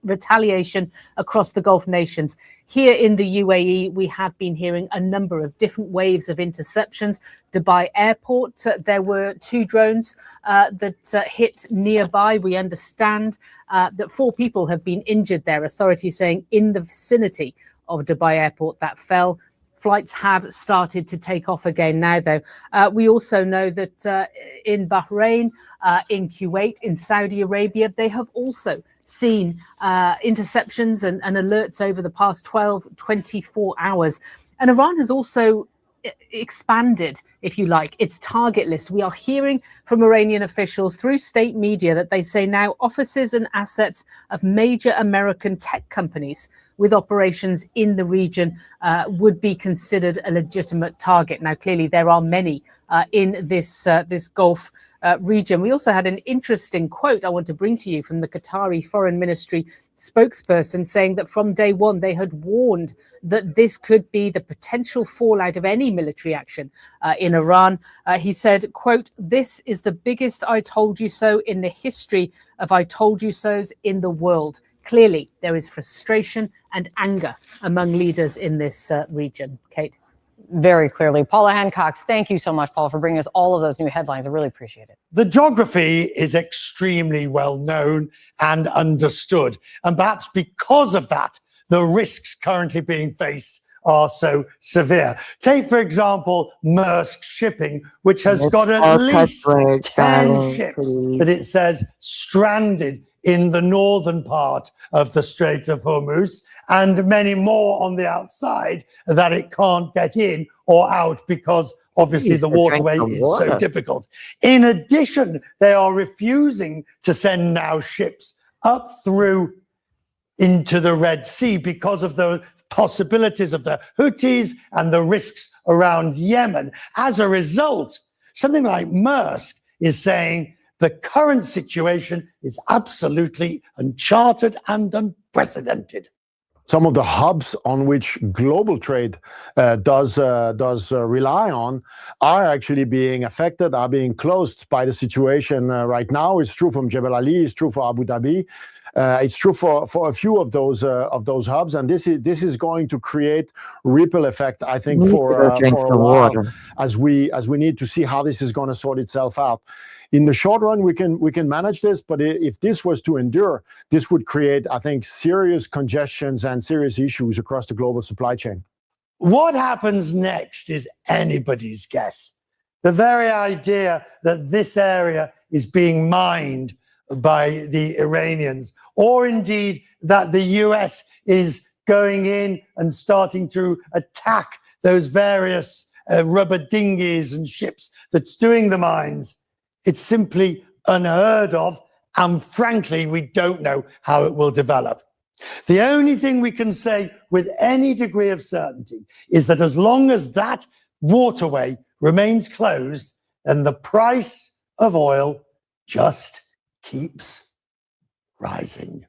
retaliation across the Gulf nations. Here in the UAE, we have been hearing a number of different waves of interceptions. Dubai Airport, there were 2 drones that hit nearby. We understand that 4 people have been injured there, authorities saying in the vicinity of Dubai Airport that fell. Flights have started to take off again now, though. We also know that in Bahrain, in Kuwait, in Saudi Arabia, they have also seen interceptions and alerts over the past 24 hours. And Iran has also expanded, if you like, its target list. We are hearing from Iranian officials through state media that they say now offices and assets of major American tech companies with operations in the region would be considered a legitimate target. Now, clearly, there are many in this Gulf region. We also had an interesting quote I want to bring to you from the Qatari Foreign Ministry spokesperson saying that from day one they had warned that this could be the potential fallout of any military action in Iran. He said, quote, "This is the biggest I told you so in the history of I told you so's in the world." Clearly, there is frustration and anger among leaders in this region. Kate. Very clearly. Paula Hancock, thank you so much, Paula, for bringing us all of those new headlines. I really appreciate it. The geography is extremely well known and understood. And perhaps because of that, the risks currently being faced are so severe. Take, for example, Maersk Shipping, which has got at least 10 ships that it says stranded in the northern part of the Strait of Hormuz, and many more on the outside that it can't get in or out because obviously the waterway is so difficult. In addition, they are refusing to send now ships up through into the Red Sea because of the possibilities of the Houthis and the risks around Yemen. As a result, something like Maersk is saying the current situation is absolutely uncharted and unprecedented. Some of the hubs on which global trade does rely on are actually being affected, are being closed by the situation right now. It's true from Jebel Ali, it's true for Abu Dhabi. It's true for a few of those hubs, and this is going to create ripple effect, I think, for a while, as we need to see how this is going to sort itself out. In the short run, we can manage this, but if this was to endure, this would create, I think, serious congestions and serious issues across the global supply chain. What happens next is anybody's guess. The very idea that this area is being mined by the Iranians, or indeed that the US is going in and starting to attack those various rubber dinghies and ships that's doing the mines, it's simply unheard of, and frankly, we don't know how it will develop. The only thing we can say with any degree of certainty is that as long as that waterway remains closed, then the price of oil just keeps rising.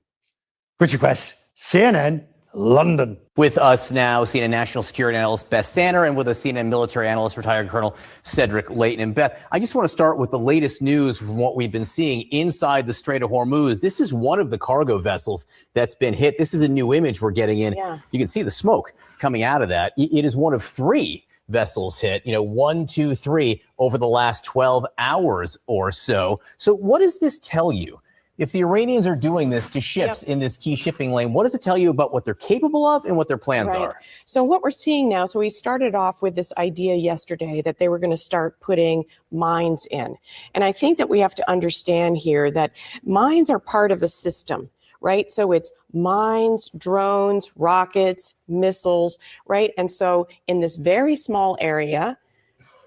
Richard Quest, CNN, London. With us now, CNN national security analyst Beth Sander, and with us, CNN military analyst, retired Colonel Cedric Leighton. And Beth, I just want to start with the latest news from what we've been seeing inside the Strait of Hormuz. This is one of the cargo vessels that's been hit. This is a new image we're getting in. Yeah. You can see the smoke coming out of that. It is one of 3 vessels hit, 1, 2, 3 over the last 12 hours or so. So what does this tell you? If the Iranians are doing this to ships in this key shipping lane, what does it tell you about what they're capable of and what their plans are? So what we're seeing now, so we started off with this idea yesterday that they were going to start putting mines in. And I think that we have to understand here that mines are part of a system, right? So it's mines, drones, rockets, missiles, right? And so in this very small area,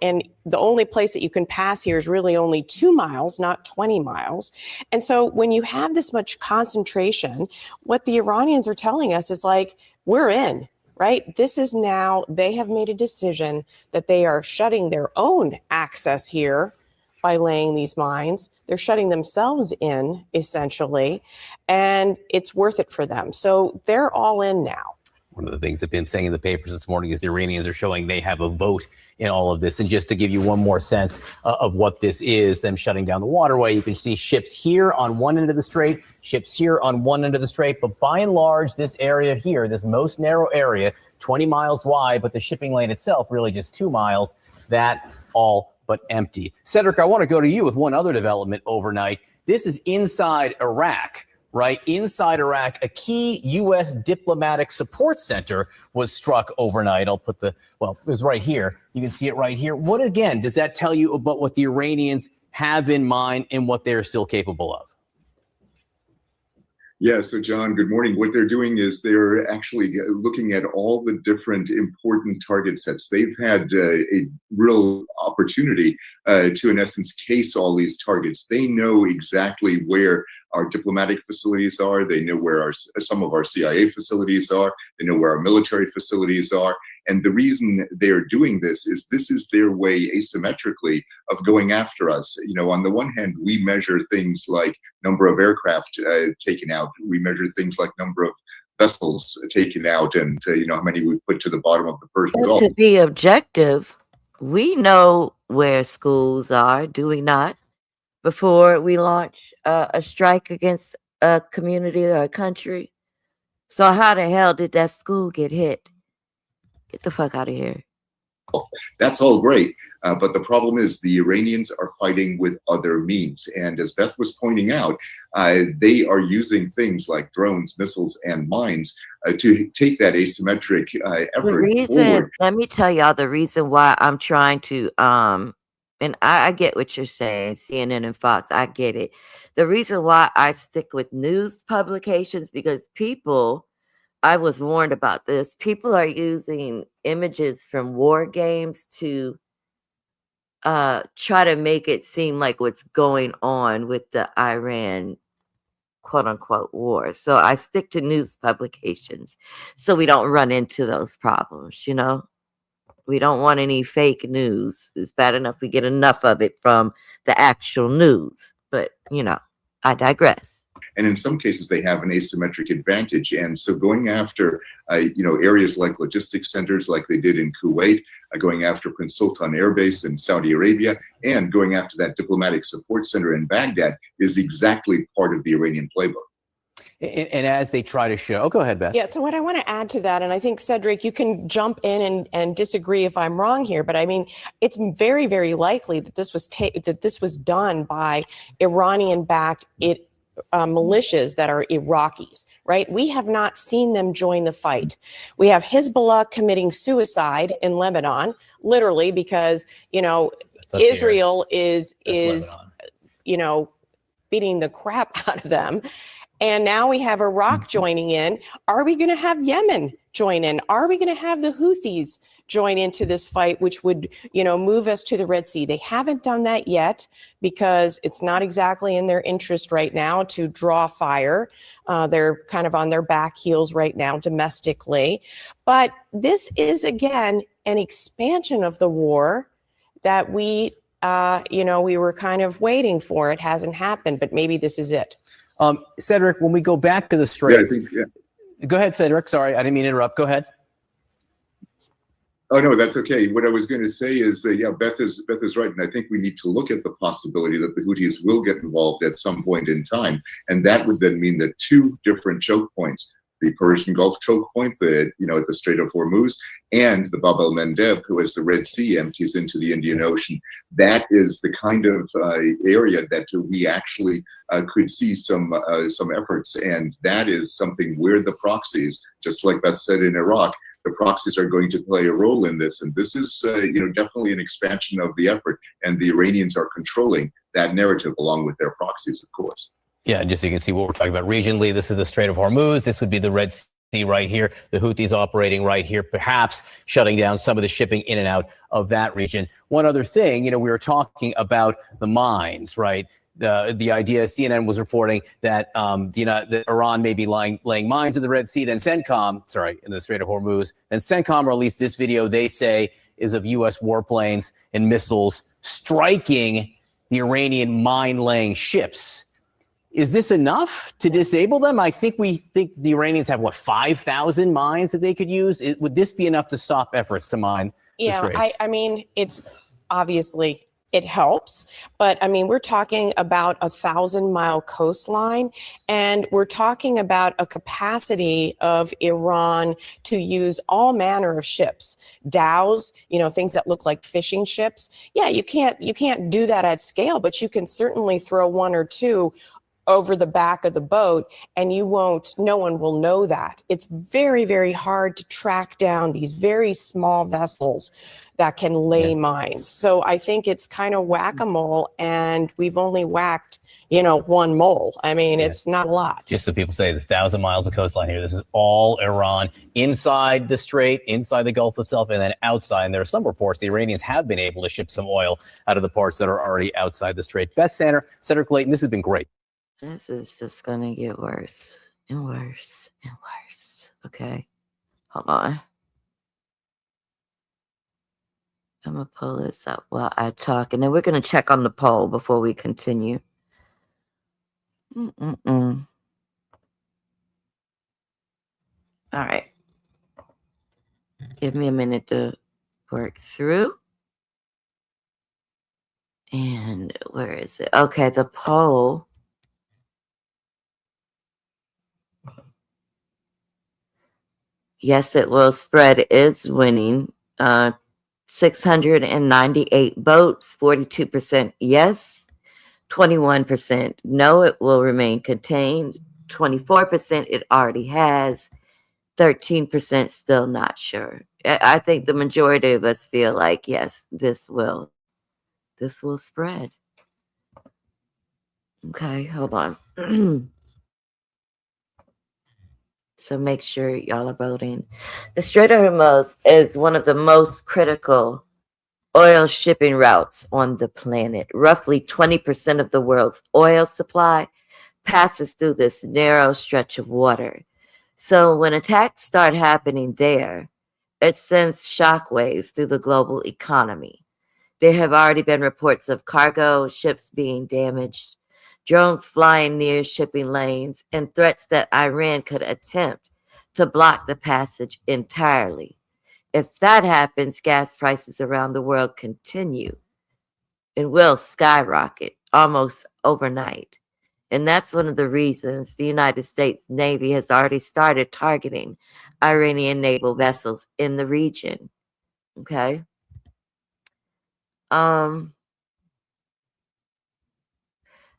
and the only place that you can pass here is really only 2 miles, not 20 miles. And so when you have this much concentration, what the Iranians are telling us is like, we're in, right? This is now, they have made a decision that they are shutting their own access here by laying these mines. They're shutting themselves in, essentially, and it's worth it for them. So they're all in now. One of the things that been saying in the papers this morning is the Iranians are showing they have a vote in all of this. And just to give you one more sense of what this is, them shutting down the waterway, you can see ships here on one end of the strait, ships here on one end of the strait. But by and large, this area here, this most narrow area, 20 miles wide, but the shipping lane itself really just 2 miles, that all but empty. Cedric, I want to go to you with one other development overnight. This is inside Iraq. Right inside Iraq, a key U.S. diplomatic support center was struck overnight. I'll put it was right here. You can see it right here. What, again, does that tell you about what the Iranians have in mind and what they're still capable of? Yeah, so John, good morning. What they're doing is they're actually looking at all the different important target sets. They've had a real opportunity to, in essence, case all these targets. They know exactly where our diplomatic facilities are. They know where some of our CIA facilities are. They know where our military facilities are. And the reason they're doing this is their way asymmetrically of going after us. On the one hand, we measure things like number of aircraft taken out. We measure things like number of vessels taken out, and how many we've put to the bottom of the Persian Gulf. To be objective, we know where schools are, do we not? Before we launch a strike against a community or a country. So how the hell did that school get hit? Get the fuck out of here. That's all great. But the problem is the Iranians are fighting with other means. And as Beth was pointing out, they are using things like drones, missiles, and mines to take that asymmetric effort forward. Let me tell y'all the reason why I'm trying to, and I get what you're saying, CNN and Fox, I get it. The reason why I stick with news publications, because I was warned about this, people are using images from war games to try to make it seem like what's going on with the Iran quote unquote war. So I stick to news publications so we don't run into those problems, We don't want any fake news. It's bad enough we get enough of it from the actual news. But, I digress. And in some cases, they have an asymmetric advantage. And so going after, areas like logistics centers like they did in Kuwait, going after Prince Sultan Air Base in Saudi Arabia, and going after that diplomatic support center in Baghdad is exactly part of the Iranian playbook. And as they try to show, go ahead, Beth. Yeah, so what I want to add to that, and I think, Cedric, you can jump in and disagree if I'm wrong here, but I mean, it's very, very likely that this was done by Iranian-backed militias that are Iraqis, right? We have not seen them join the fight. We have Hezbollah committing suicide in Lebanon, literally because, Israel is beating the crap out of them. And now we have Iraq joining in. Are we going to have Yemen join in? Are we going to have the Houthis join into this fight, which would, move us to the Red Sea? They haven't done that yet because it's not exactly in their interest right now to draw fire. They're kind of on their back heels right now domestically. But this is, again, an expansion of the war that we were kind of waiting for. It hasn't happened, but maybe this is it. Cedric, when we go back to the Straits, Go ahead, Cedric. Sorry, I didn't mean to interrupt. Go ahead. Oh no, that's okay. What I was going to say is, Beth is right, and I think we need to look at the possibility that the Houthis will get involved at some point in time, and that would then mean that two different choke points: the Persian Gulf choke point, at the Strait of Hormuz, and the Bab el-Mandeb, who, as the Red Sea empties into the Indian Ocean. That is the kind of area that we actually could see some efforts, and that is something where the proxies, just like Beth said in Iraq, the proxies are going to play a role in this, and this is definitely an expansion of the effort, and the Iranians are controlling that narrative along with their proxies, of course. Yeah, just so you can see what we're talking about regionally, this is the Strait of Hormuz. This would be the Red Sea right here. The Houthis operating right here, perhaps shutting down some of the shipping in and out of that region. One other thing, we were talking about the mines, right? The idea, CNN was reporting that that Iran may be laying mines in the Red Sea. Then CENTCOM, in the Strait of Hormuz. Then CENTCOM released this video they say is of U.S. warplanes and missiles striking the Iranian mine-laying ships. Is this enough to disable them? I think the Iranians have, 5,000 mines that they could use? Would this be enough to stop efforts to mine the Straits? I mean, it's obviously, it helps, but I mean, we're talking about 1,000-mile coastline, and we're talking about a capacity of Iran to use all manner of ships, dhows, things that look like fishing ships. Yeah, you can't do that at scale, but you can certainly throw one or two over the back of the boat, and no one will know that. It's very, very hard to track down these very small vessels that can lay mines. So I think it's kind of whack-a-mole, and we've only whacked, one mole. I mean, it's not a lot. Just so people say, there's 1,000 miles of coastline here. This is all Iran inside the Strait, inside the Gulf itself, and then outside. And there are some reports the Iranians have been able to ship some oil out of the parts that are already outside the Strait. Beth Sander, Cedric Layton, this has been great. This is just going to get worse and worse and worse. Okay. Hold on. I'm going to pull this up while I talk, and then we're going to check on the poll before we continue. All right. Give me a minute to work through. And where is it? Okay, the poll. Yes, it will spread. It's winning. 698 votes, 42% yes, 21% no, it will remain contained, 24% it already has, 13% still not sure. I think the majority of us feel like, yes, this will spread. Okay, hold on. So make sure y'all are voting. The Strait of Hormuz is one of the most critical oil shipping routes on the planet. Roughly 20% of the world's oil supply passes through this narrow stretch of water. So when attacks start happening there, it sends shockwaves through the global economy. There have already been reports of cargo ships being damaged, drones flying near shipping lanes, and threats that Iran could attempt to block the passage entirely. If that happens, gas prices around the world continue and will skyrocket almost overnight. And that's one of the reasons the United States Navy has already started targeting Iranian naval vessels in the region. Okay?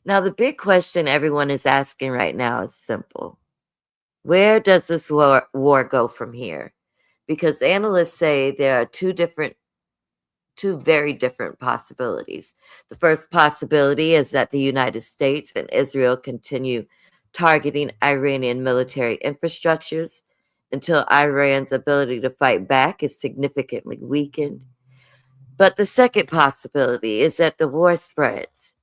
Now, the big question everyone is asking right now is simple. Where does this war go from here? Because analysts say there are two very different possibilities. The first possibility is that the United States and Israel continue targeting Iranian military infrastructures until Iran's ability to fight back is significantly weakened. But the second possibility is that the war spreads.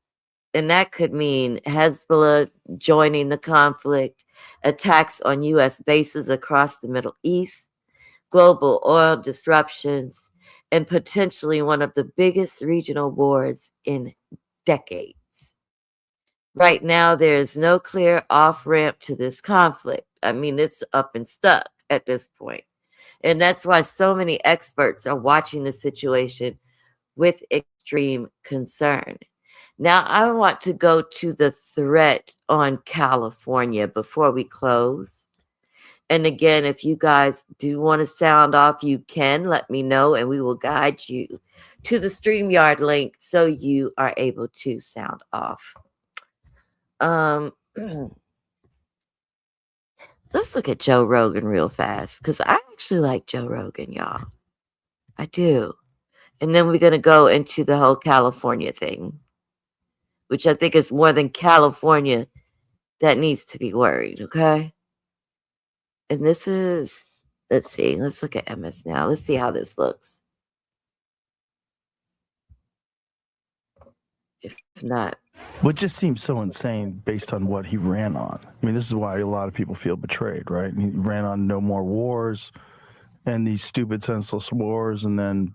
And that could mean Hezbollah joining the conflict, attacks on U.S. bases across the Middle East, global oil disruptions, and potentially one of the biggest regional wars in decades. Right now, there is no clear off-ramp to this conflict. I mean, it's up and stuck at this point. And that's why so many experts are watching the situation with extreme concern. Now, I want to go to the threat on California before we close. And again, if you guys do want to sound off, you can let me know and we will guide you to the StreamYard link so you are able to sound off. Let's look at Joe Rogan real fast because I actually like Joe Rogan, y'all. I do. And then we're going to go into the whole California thing, which I think is more than California that needs to be worried, okay? And this is, let's see, let's look at MS now. Let's see how this looks. If not. What just seems so insane based on what he ran on. I mean, this is why a lot of people feel betrayed, right? He ran on no more wars and these stupid, senseless wars. And then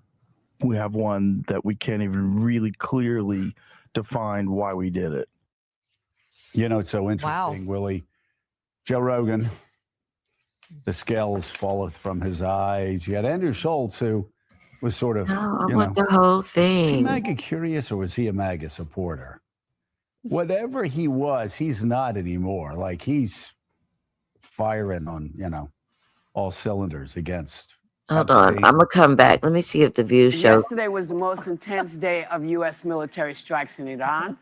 we have one that we can't even really clearly define why we did it. You know, it's so interesting, Willie. Joe Rogan, the scales falleth from his eyes. You had Andrew Schultz, who was sort of, I want the whole thing. Was he MAGA curious or was he a MAGA supporter? Whatever he was, he's not anymore. Like he's firing on, all cylinders against. Hold on, I'm gonna come back. Let me see if the view shows. Yesterday was the most intense day of U.S. military strikes in Iran,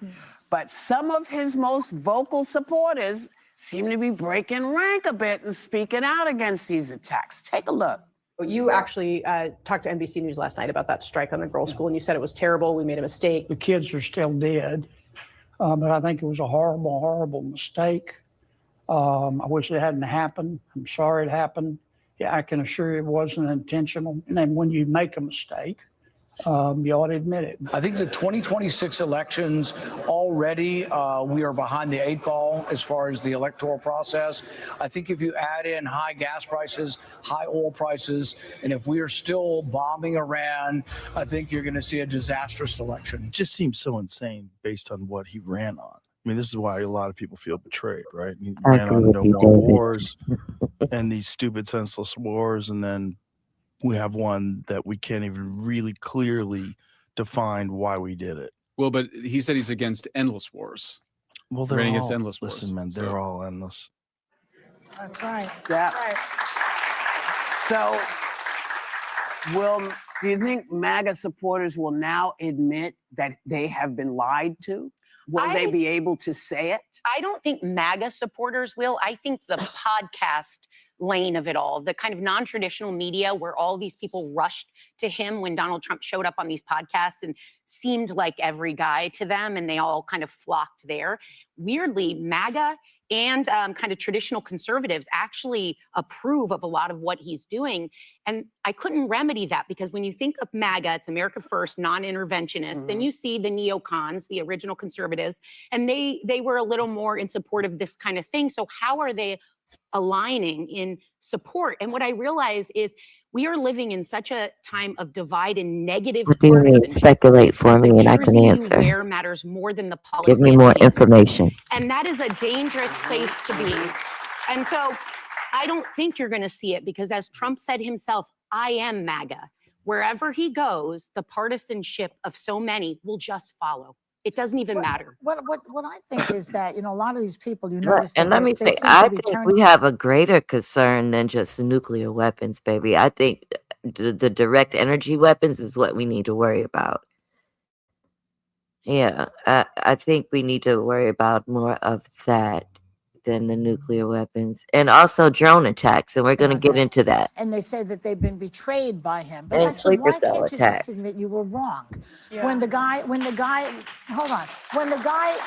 but some of his most vocal supporters seem to be breaking rank a bit and speaking out against these attacks. Take a look. You actually talked to NBC News last night about that strike on the girls' school, and you said it was terrible. We made a mistake. The kids are still dead, but I think it was a horrible, horrible mistake. I wish it hadn't happened. I'm sorry it happened. Yeah, I can assure you it wasn't intentional. And then when you make a mistake, You ought to admit it. I think the 2026 elections already, we are behind the 8 ball as far as the electoral process. I think if you add in high gas prices, high oil prices, and if we are still bombing Iran, I think you're going to see a disastrous election. It just seems so insane based on what he ran on. I mean, this is why a lot of people feel betrayed, right? He I ran agree on with no you, more David. wars and these stupid, senseless wars, and then we have one that we can't even really clearly define why we did it. Well, but he said he's against endless wars. Well, Running they're against all endless wars. listen, man. They're So- all endless. That's right. Yeah. Right. So, do you think MAGA supporters will now admit that they have been lied to? Will they be able to say it? I don't think MAGA supporters will. I think the podcast lane of it all, the kind of non-traditional media where all these people rushed to him when Donald Trump showed up on these podcasts and seemed like every guy to them, and they all kind of flocked there. Weirdly, MAGA and kind of traditional conservatives actually approve of a lot of what he's doing. And I couldn't remedy that because when you think of MAGA, it's America First, non-interventionist. Then you see the neocons, the original conservatives, and they were a little more in support of this kind of thing. So how are they aligning in support? And what I realize is we are living in such a time of divide and negative What do you mean? partisanship. Speculate for me and I can Jersey you answer. wear matters more than the policy. Give me it more leads. information. And that is a dangerous place to be. And so I don't think you're going to see it because as Trump said himself, I am MAGA. Wherever he goes, the partisanship of so many will just follow. It doesn't even matter. What I think is that, a lot of these people, Right, notice that and let me they say, seem I to be think turning. we have a greater concern than just nuclear weapons, baby. I think the direct energy weapons is what we need to worry about. Yeah, I think we need to worry about more of that than the nuclear weapons. And also drone attacks, and we're going to get into that. And they say that they've been betrayed by him. But And actually, sleeper why cell can't you attacks. just admit you were wrong? Yeah. When the guy, hold on, when the guy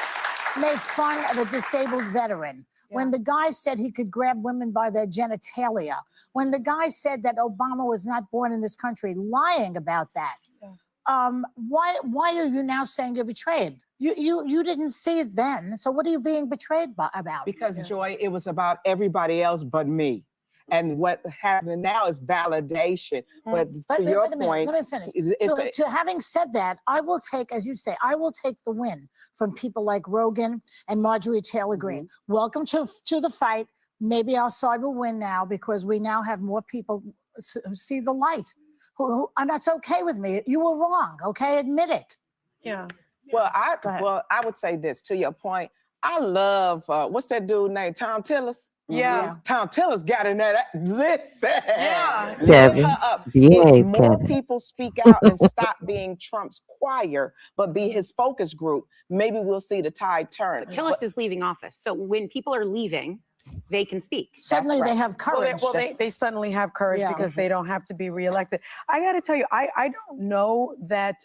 made fun of a disabled veteran, when the guy said he could grab women by their genitalia, when the guy said that Obama was not born in this country, lying about that. Why are you now saying you're betrayed? You didn't see it then, so what are you being betrayed about? Because Joy, it was about everybody else but me. And what happening now is validation. But to your wait a minute, point, let me finish. To having said that, I will take, as you say, I will take the win from people like Rogan and Marjorie Taylor Greene. Welcome to the fight. Maybe our side will win now because we now have more people who see the light. And that's okay with me. You were wrong, okay? Admit it. Yeah. Well, I would say this to your point. I love what's that dude named Tom Tillis? Yeah. Tom Tillis got in there. Listen. Yeah. Lift Kevin, her up. behave, If more Kevin. people speak out and stop being Trump's choir, but be his focus group, maybe we'll see the tide turn. Tillis is leaving office. So when people are leaving, they can speak. Suddenly they have courage. Well, they suddenly have courage because they don't have to be reelected. I got to tell you, I don't know that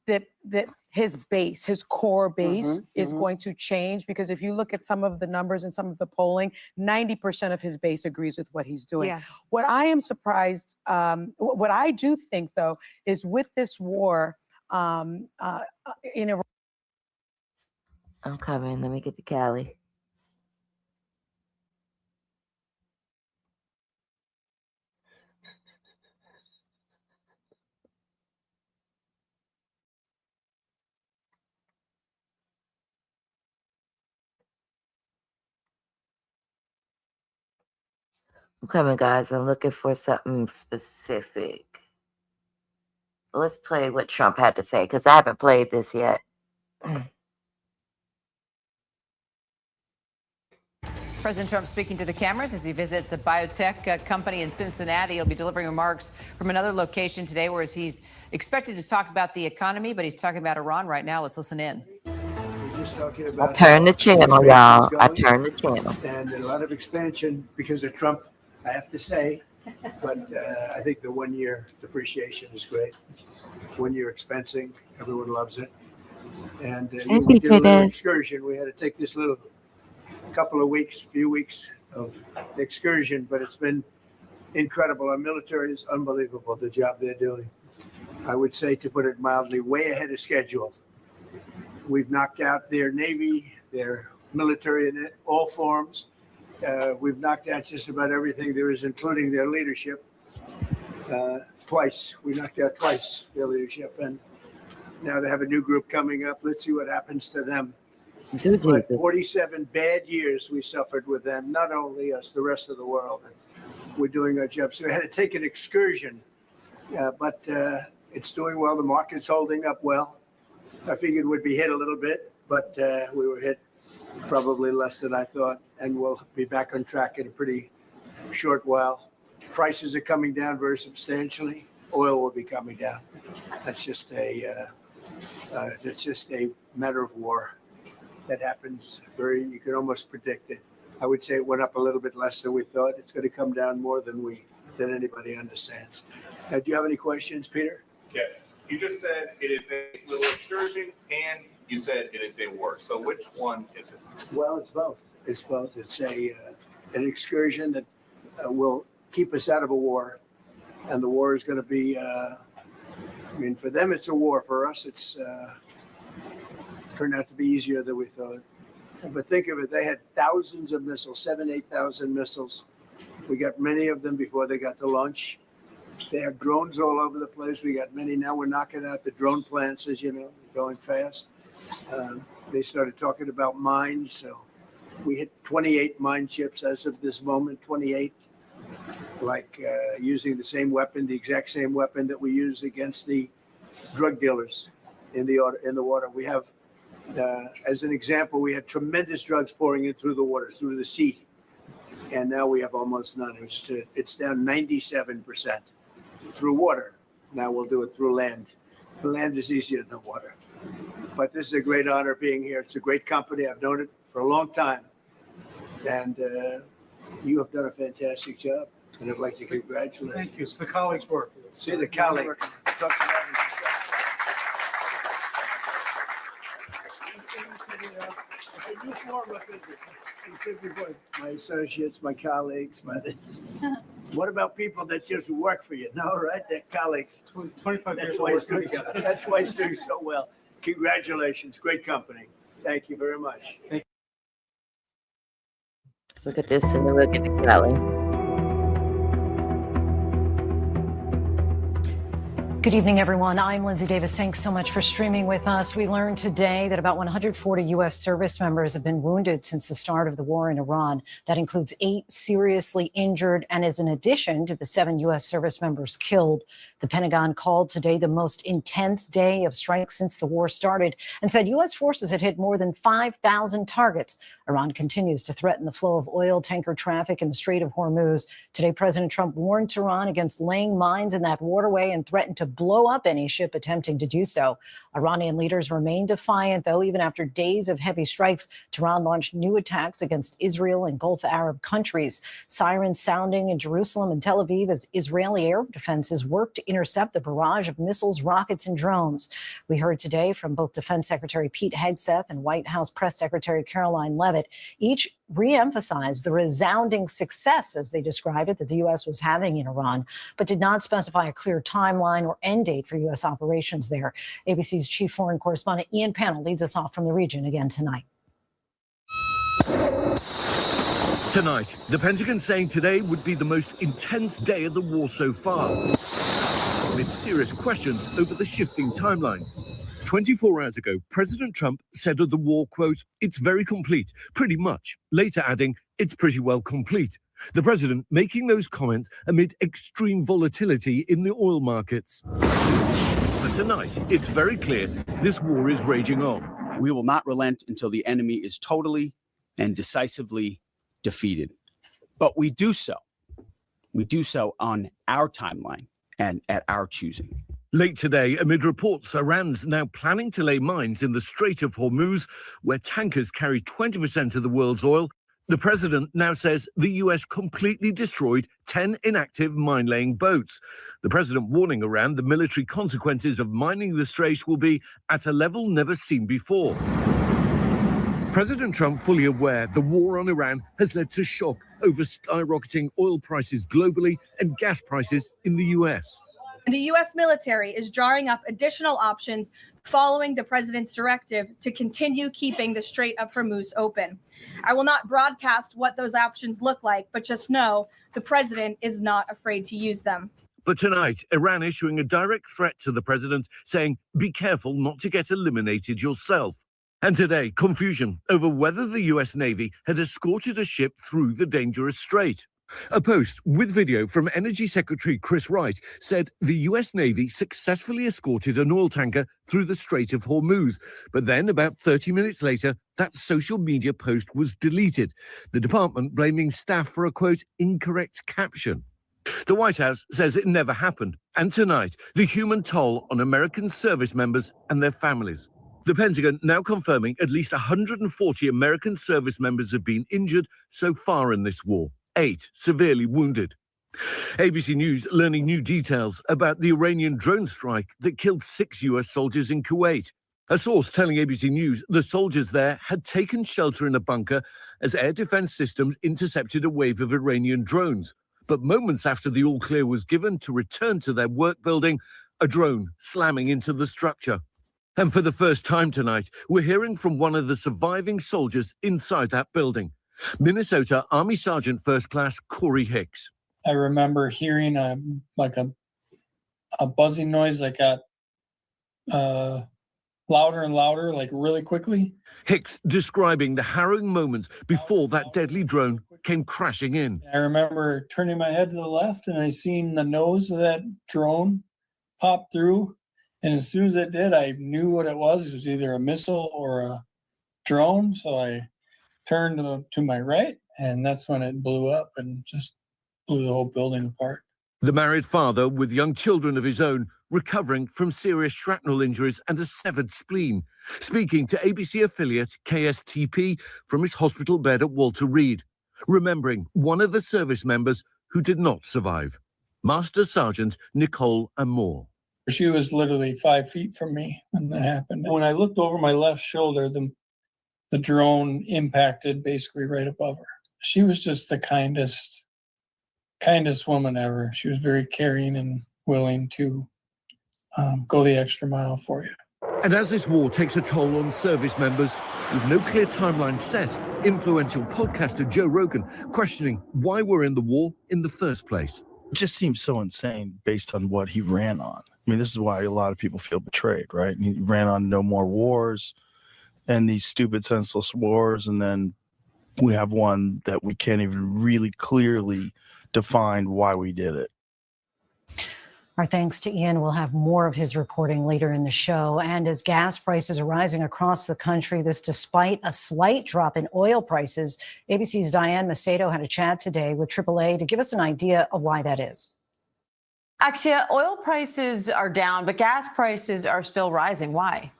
that his base, his core base is going to change because if you look at some of the numbers and some of the polling, 90% of his base agrees with what he's doing. Yeah. What I am surprised, what I do think though, is with this war in Iran. I'm coming. Let me get to Cali. I'm coming, guys. I'm looking for something specific. Let's play what Trump had to say because I haven't played this yet. President Trump speaking to the cameras as he visits a biotech company in Cincinnati. He'll be delivering remarks from another location today where he's expected to talk about the economy, but he's talking about Iran right now. Let's listen in. Just talking about I turned the channel, y'all. I going, turned the channel. and a lot of expansion because of Trump, I have to say. But I think the 1 year depreciation is great. 1 year expensing, everyone loves it. And we did a little excursion. We had to take this little few weeks of excursion, but it's been incredible. Our military is unbelievable, the job they're doing. I would say, to put it mildly, way ahead of schedule. We've knocked out their Navy, their military in all forms. We've knocked out just about everything there is, including their leadership. Twice. We knocked out twice their leadership. And now they have a new group coming up. Let's see what happens to them. But 47 bad years we suffered with them, not only us, the rest of the world. And we're doing our job. So we had to take an excursion, but it's doing well. The market's holding up well. I figured we'd be hit a little bit, but we were hit probably less than I thought, and we'll be back on track in a pretty short while. Prices are coming down very substantially. Oil will be coming down. That's just a matter of war. That happens you can almost predict it. I would say it went up a little bit less than we thought. It's going to come down more than anybody understands. Do you have any questions, Peter? Yes. You just said it is a little excursion, and you said it is a war. So which one is it? Well, it's both. It's both. It's an excursion that will keep us out of a war, and the war is going to be. For them, it's a war. For us, it's turned out to be easier than we thought. But think of it, they had thousands of missiles, 8,000 missiles. We got many of them before they got to launch. They have drones all over the place. We got many. Now we're knocking out the drone plants, as you know, going fast. They started talking about mines. So we hit 28 mine chips as of this moment, 28. Using the same weapon, the exact same weapon that we use against the drug dealers in the water. We have, as an example, we had tremendous drugs pouring in through the water, through the sea. And now we have almost none. It's down 97% through water. Now we'll do it through land. The land is easier than water. But this is a great honor being here. It's a great company. I've known it for a long time. And you have done a fantastic job. And I'd like to congratulate you. Thank you. It's the colleagues' work. See the colleagues. It's a new form of visit. My associates, my colleagues, what about people that just work for you? No, right? They're colleagues. 25 years old. That's why it's doing so well. Congratulations. Great company. Thank you very much. Let's look at this and then we'll get to Kelly. Good evening, everyone. I'm Lindsay Davis. Thanks so much for streaming with us. We learned today that about 140 U.S. service members have been wounded since the start of the war in Iran. That includes 8 seriously injured and is in addition to the 7 U.S. service members killed. The Pentagon called today the most intense day of strikes since the war started and said U.S. forces had hit more than 5,000 targets. Iran continues to threaten the flow of oil tanker traffic in the Strait of Hormuz. Today, President Trump warned Tehran against laying mines in that waterway and threatened to blow up any ship attempting to do so. Iranian leaders remain defiant, though, even after days of heavy strikes. Tehran launched new attacks against Israel and Gulf Arab countries. Sirens sounding in Jerusalem and Tel Aviv as Israeli air defenses work to intercept the barrage of missiles, rockets, and drones. We heard today from both Defense Secretary Pete Hegseth and White House Press Secretary Caroline Leavitt. Each re-emphasized the resounding success, as they described it, that the U.S. was having in Iran, but did not specify a clear timeline or end date for U.S. operations there. ABC's chief foreign correspondent Ian Pannell leads us off from the region again tonight. Tonight, the Pentagon saying today would be the most intense day of the war so far, amid serious questions over the shifting timelines. 24 hours ago, President Trump said of the war, quote, "It's very complete, pretty much," later adding, "It's pretty well complete." The president making those comments amid extreme volatility in the oil markets. But tonight, it's very clear this war is raging on. We will not relent until the enemy is totally and decisively defeated. But we do so on our timeline and at our choosing. Late today, amid reports Iran's now planning to lay mines in the Strait of Hormuz, where tankers carry 20% of the world's oil, the president now says the U.S. completely destroyed 10 inactive mine-laying boats. The president warning Iran the military consequences of mining the strait will be at a level never seen before. President Trump fully aware the war on Iran has led to shock over skyrocketing oil prices globally and gas prices in the U.S. The U.S. military is drawing up additional options following the president's directive to continue keeping the Strait of Hormuz open. I will not broadcast what those options look like, but just know the president is not afraid to use them. But tonight, Iran issuing a direct threat to the president, saying, be careful not to get eliminated yourself. And today, confusion over whether the U.S. Navy had escorted a ship through the dangerous strait. A post with video from Energy Secretary Chris Wright said the U.S. Navy successfully escorted an oil tanker through the Strait of Hormuz. But then, about 30 minutes later, that social media post was deleted, the department blaming staff for a, quote, incorrect caption. The White House says it never happened. And tonight, the human toll on American service members and their families. The Pentagon now confirming at least 140 American service members have been injured so far in this war. 8 severely wounded. ABC News learning new details about the Iranian drone strike that killed 6 U.S. soldiers in Kuwait. A source telling ABC News the soldiers there had taken shelter in a bunker as air defense systems intercepted a wave of Iranian drones. But moments after the all-clear was given to return to their work building, a drone slamming into the structure. And for the first time tonight, we're hearing from one of the surviving soldiers inside that building. Minnesota Army Sergeant First Class Corey Hicks. I remember hearing a buzzing noise that got louder and louder, like really quickly. Hicks describing the harrowing moments before that deadly drone came crashing in. I remember turning my head to the left and I seen the nose of that drone pop through. And as soon as it did, I knew what it was. It was either a missile or a drone. So I turned to my right, and that's when it blew up and just blew the whole building apart. The married father with young children of his own recovering from serious shrapnel injuries and a severed spleen, speaking to ABC affiliate KSTP from his hospital bed at Walter Reed, remembering one of the service members who did not survive, Master Sergeant Nicole Amore. She was literally 5 feet from me when that happened. When I looked over my left shoulder, the drone impacted basically right above her. She was just the kindest woman ever. She was very caring and willing to go the extra mile for you. And as this war takes a toll on service members, with no clear timeline set, influential podcaster Joe Rogan questioning why we're in the war in the first place. It just seems so insane based on what he ran on. I mean, this is why a lot of people feel betrayed, right? He ran on no more wars and these stupid, senseless wars. And then we have one that we can't even really clearly define why we did it. Our thanks to Ian. We'll have more of his reporting later in the show. And as gas prices are rising across the country, this despite a slight drop in oil prices, ABC's Diane Macedo had a chat today with AAA to give us an idea of why that is. Axia, oil prices are down, but gas prices are still rising. Why?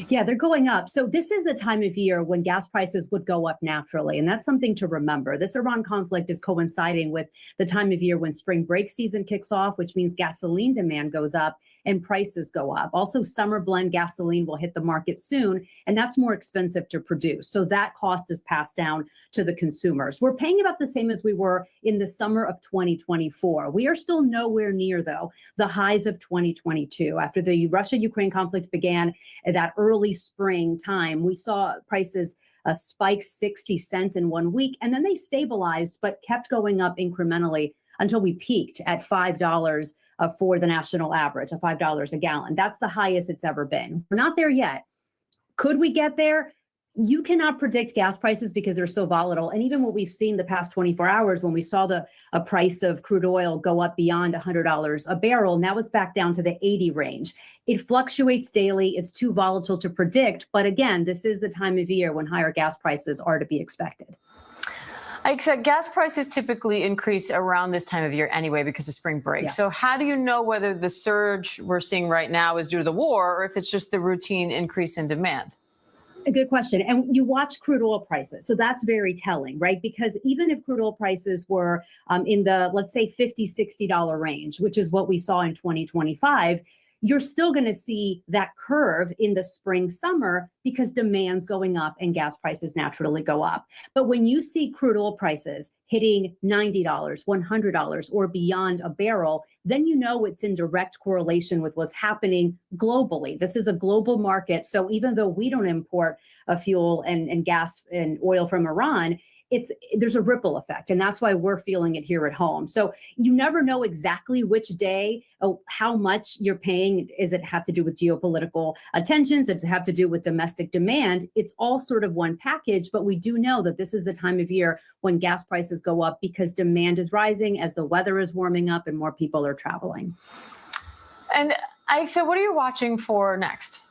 Yeah, they're going up. So this is the time of year when gas prices would go up naturally. And that's something to remember. This Iran conflict is coinciding with the time of year when spring break season kicks off, which means gasoline demand goes up and prices go up. Also, summer blend gasoline will hit the market soon, and that's more expensive to produce. So that cost is passed down to the consumers. We're paying about the same as we were in the summer of 2024. We are still nowhere near, though, the highs of 2022. After the Russia-Ukraine conflict began at that early spring time, we saw prices spike 60 cents in 1 week, and then they stabilized but kept going up incrementally until we peaked at $5 for the national average of $5 a gallon. That's the highest it's ever been. We're not there yet. Could we get there? You cannot predict gas prices because they're so volatile. And even what we've seen the past 24 hours, when we saw the price of crude oil go up beyond $100 a barrel, now it's back down to the 80 range. It fluctuates daily. It's too volatile to predict. But again, this is the time of year when higher gas prices are to be expected. Except gas prices typically increase around this time of year anyway because of spring break. Yeah. So how do you know whether the surge we're seeing right now is due to the war or if it's just the routine increase in demand? A good question. And you watch crude oil prices. So that's very telling, right? Because even if crude oil prices were in the, let's say, $50, $60 range, which is what we saw in 2025, you're still going to see that curve in the spring, summer, because demand's going up and gas prices naturally go up. But when you see crude oil prices hitting $90, $100 or beyond a barrel, then you know it's in direct correlation with what's happening globally. This is a global market. So even though we don't import fuel and gas and oil from Iran, there's a ripple effect, and that's why we're feeling it here at home. So you never know exactly which day, how much you're paying. Does it have to do with geopolitical tensions? Does it have to do with domestic demand? It's all sort of one package, but we do know that this is the time of year when gas prices go up because demand is rising as the weather is warming up and more people are traveling. And Aixa, what are you watching for next?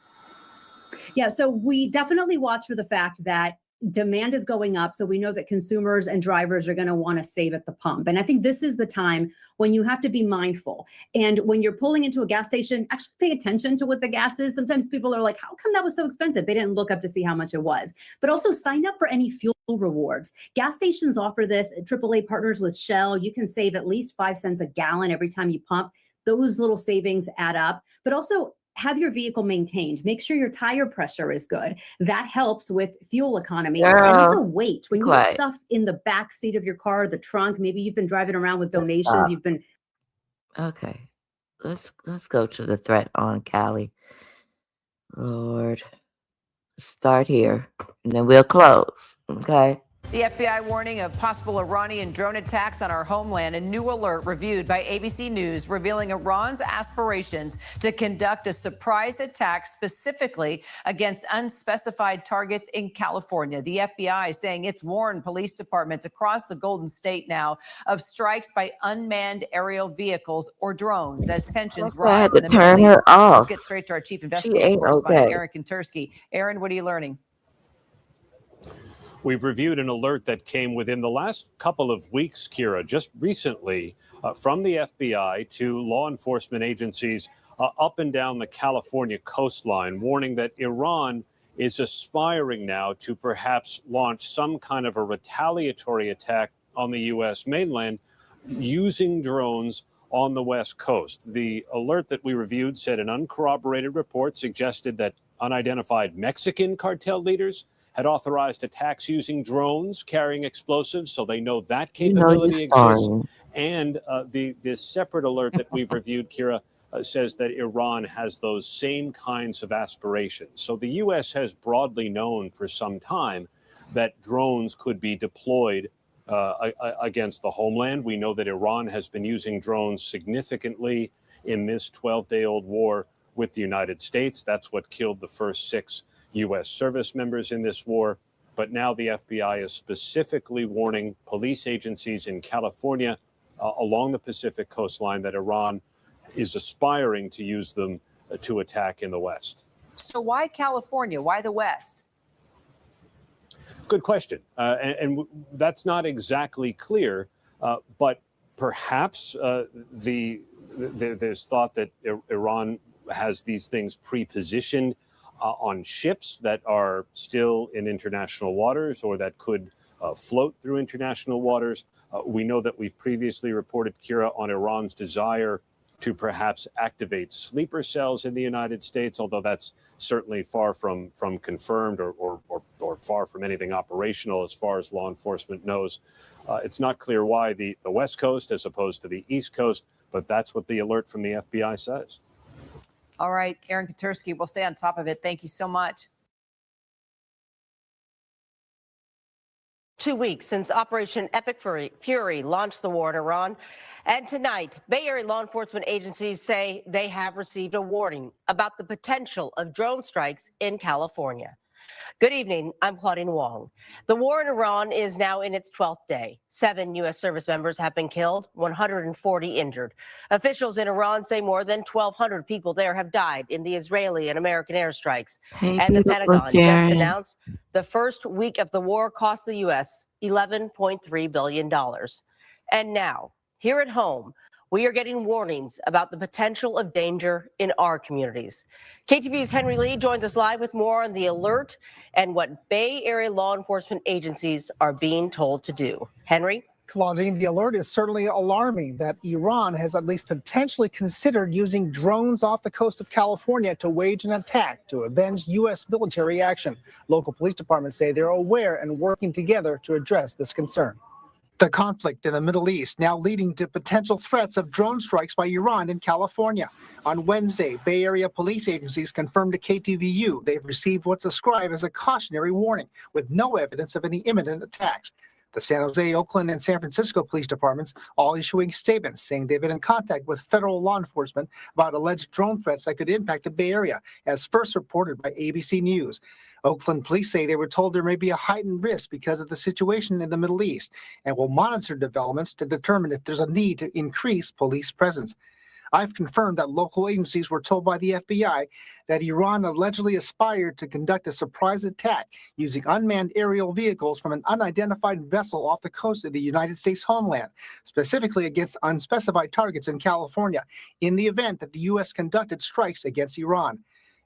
Yeah, so we definitely watch for the fact that demand is going up. So we know that consumers and drivers are going to want to save at the pump. And I think this is the time when you have to be mindful. And when you're pulling into a gas station, actually pay attention to what the gas is. Sometimes people are like, how come that was so expensive? They didn't look up to see how much it was. But also sign up for any fuel rewards. Gas stations offer this. AAA partners with Shell. You can save at least 5 cents a gallon every time you pump. Those little savings add up. But also, have your vehicle maintained. Make sure your tire pressure is good. That helps with fuel economy. And also weight. When you have stuff in the back seat of your car, the trunk, maybe you've been driving around with donations. You've been. Okay. Let's go to the threat on Cali. Lord. Start here. And then we'll close. Okay. The FBI warning of possible Iranian drone attacks on our homeland. A new alert reviewed by ABC News revealing Iran's aspirations to conduct a surprise attack specifically against unspecified targets in California. The FBI saying it's warned police departments across the Golden State now of strikes by unmanned aerial vehicles or drones as tensions rise in the Middle East. Let's get straight to our chief investigative correspondent, Aaron Kontersky. Aaron, what are you learning? We've reviewed an alert that came within the last couple of weeks, Kira, just recently from the FBI to law enforcement agencies up and down the California coastline, warning that Iran is aspiring now to perhaps launch some kind of a retaliatory attack on the U.S. mainland using drones on the West Coast. The alert that we reviewed said an uncorroborated report suggested that unidentified Mexican cartel leaders had authorized attacks using drones carrying explosives, so they know that capability exists. And the separate alert that we've reviewed, Kira, says that Iran has those same kinds of aspirations. So the U.S. has broadly known for some time that drones could be deployed against the homeland. We know that Iran has been using drones significantly in this 12-day-old war with the United States. That's what killed the first 6 U.S. service members in this war. But now the FBI is specifically warning police agencies in California along the Pacific coastline that Iran is aspiring to use them to attack in the West. So why California? Why the West? Good question. And that's not exactly clear, but perhaps there's thought that Iran has these things pre-positioned on ships that are still in international waters or that could float through international waters. We know that we've previously reported, Kira, on Iran's desire to perhaps activate sleeper cells in the United States, although that's certainly far from confirmed or far from anything operational as far as law enforcement knows. It's not clear why the West Coast as opposed to the East Coast, but that's what the alert from the FBI says. All right, Aaron Kontersky, we'll stay on top of it. Thank you so much. 2 weeks since Operation Epic Fury launched the war in Iran. And tonight, Bay Area law enforcement agencies say they have received a warning about the potential of drone strikes in California. Good evening. I'm Claudine Wong. The war in Iran is now in its 12th day. 7 U.S. service members have been killed, 140 injured. Officials in Iran say more than 1,200 people there have died in the Israeli and American airstrikes. And the Pentagon just announced the first week of the war cost the U.S. $11.3 billion. And now, here at home, we are getting warnings about the potential of danger in our communities. KTVU's Henry Lee joins us live with more on the alert and what Bay Area law enforcement agencies are being told to do. Henry? Claudine, the alert is certainly alarming that Iran has at least potentially considered using drones off the coast of California to wage an attack to avenge U.S. military action. Local police departments say they're aware and working together to address this concern. The conflict in the Middle East now leading to potential threats of drone strikes by Iran in California. On Wednesday, Bay Area police agencies confirmed to KTVU they've received what's described as a cautionary warning with no evidence of any imminent attacks. The San Jose, Oakland, and San Francisco police departments all issuing statements saying they've been in contact with federal law enforcement about alleged drone threats that could impact the Bay Area, as first reported by ABC News. Oakland police say they were told there may be a heightened risk because of the situation in the Middle East and will monitor developments to determine if there's a need to increase police presence. I've confirmed that local agencies were told by the FBI that Iran allegedly aspired to conduct a surprise attack using unmanned aerial vehicles from an unidentified vessel off the coast of the United States homeland, specifically against unspecified targets in California, in the event that the U.S. conducted strikes against Iran.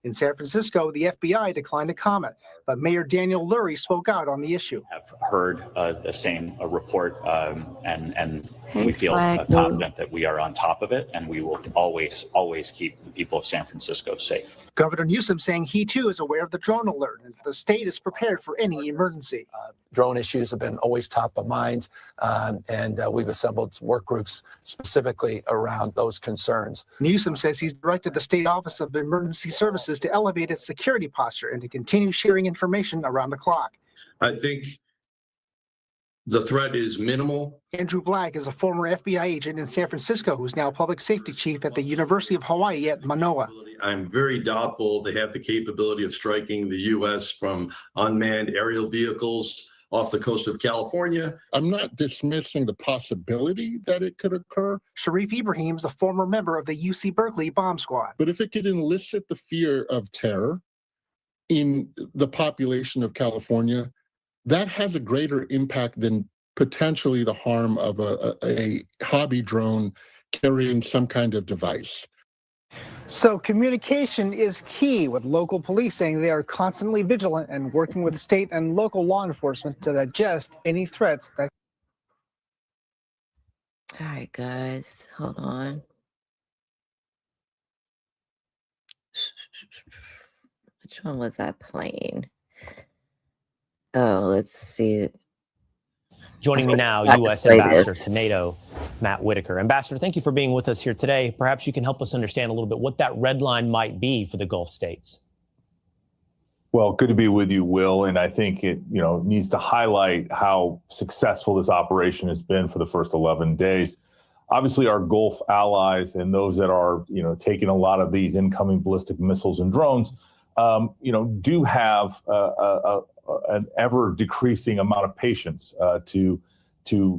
In San Francisco, the FBI declined to comment, but Mayor Daniel Lurie spoke out on the issue. I've heard the same report, and Hey, we feel Flag. confident that we are on top of it, and we will always keep the people of San Francisco safe. Governor Newsom saying he too is aware of the drone alert and the state is prepared for any emergency. Drone issues have been always top of mind, and we've assembled some work groups specifically around those concerns. Newsom says he's directed the State Office of Emergency Services to elevate its security posture and to continue sharing information around the clock. I think the threat is minimal. Andrew Black is a former FBI agent in San Francisco who's now public safety chief at the University of Hawaii at Manoa. I'm very doubtful they have the capability of striking the U.S. from unmanned aerial vehicles off the coast of California. I'm not dismissing the possibility that it could occur. Sharif Ibrahim is a former member of the UC Berkeley bomb squad. But if it could elicit the fear of terror in the population of California, that has a greater impact than potentially the harm of a hobby drone carrying some kind of device. So communication is key, with local police saying they are constantly vigilant and working with state and local law enforcement to digest any threats that. All right, guys, hold on. Which one was I playing? Oh, let's see. Joining me now, U.S. Play Ambassador this. to NATO, Matt Whitaker. Ambassador, thank you for being with us here today. Perhaps you can help us understand a little bit what that red line might be for the Gulf states. Well, good to be with you, Will. And I think it, needs to highlight how successful this operation has been for the first 11 days. Obviously, our Gulf allies and those that are, taking a lot of these incoming ballistic missiles and drones, do have an ever decreasing amount of patience to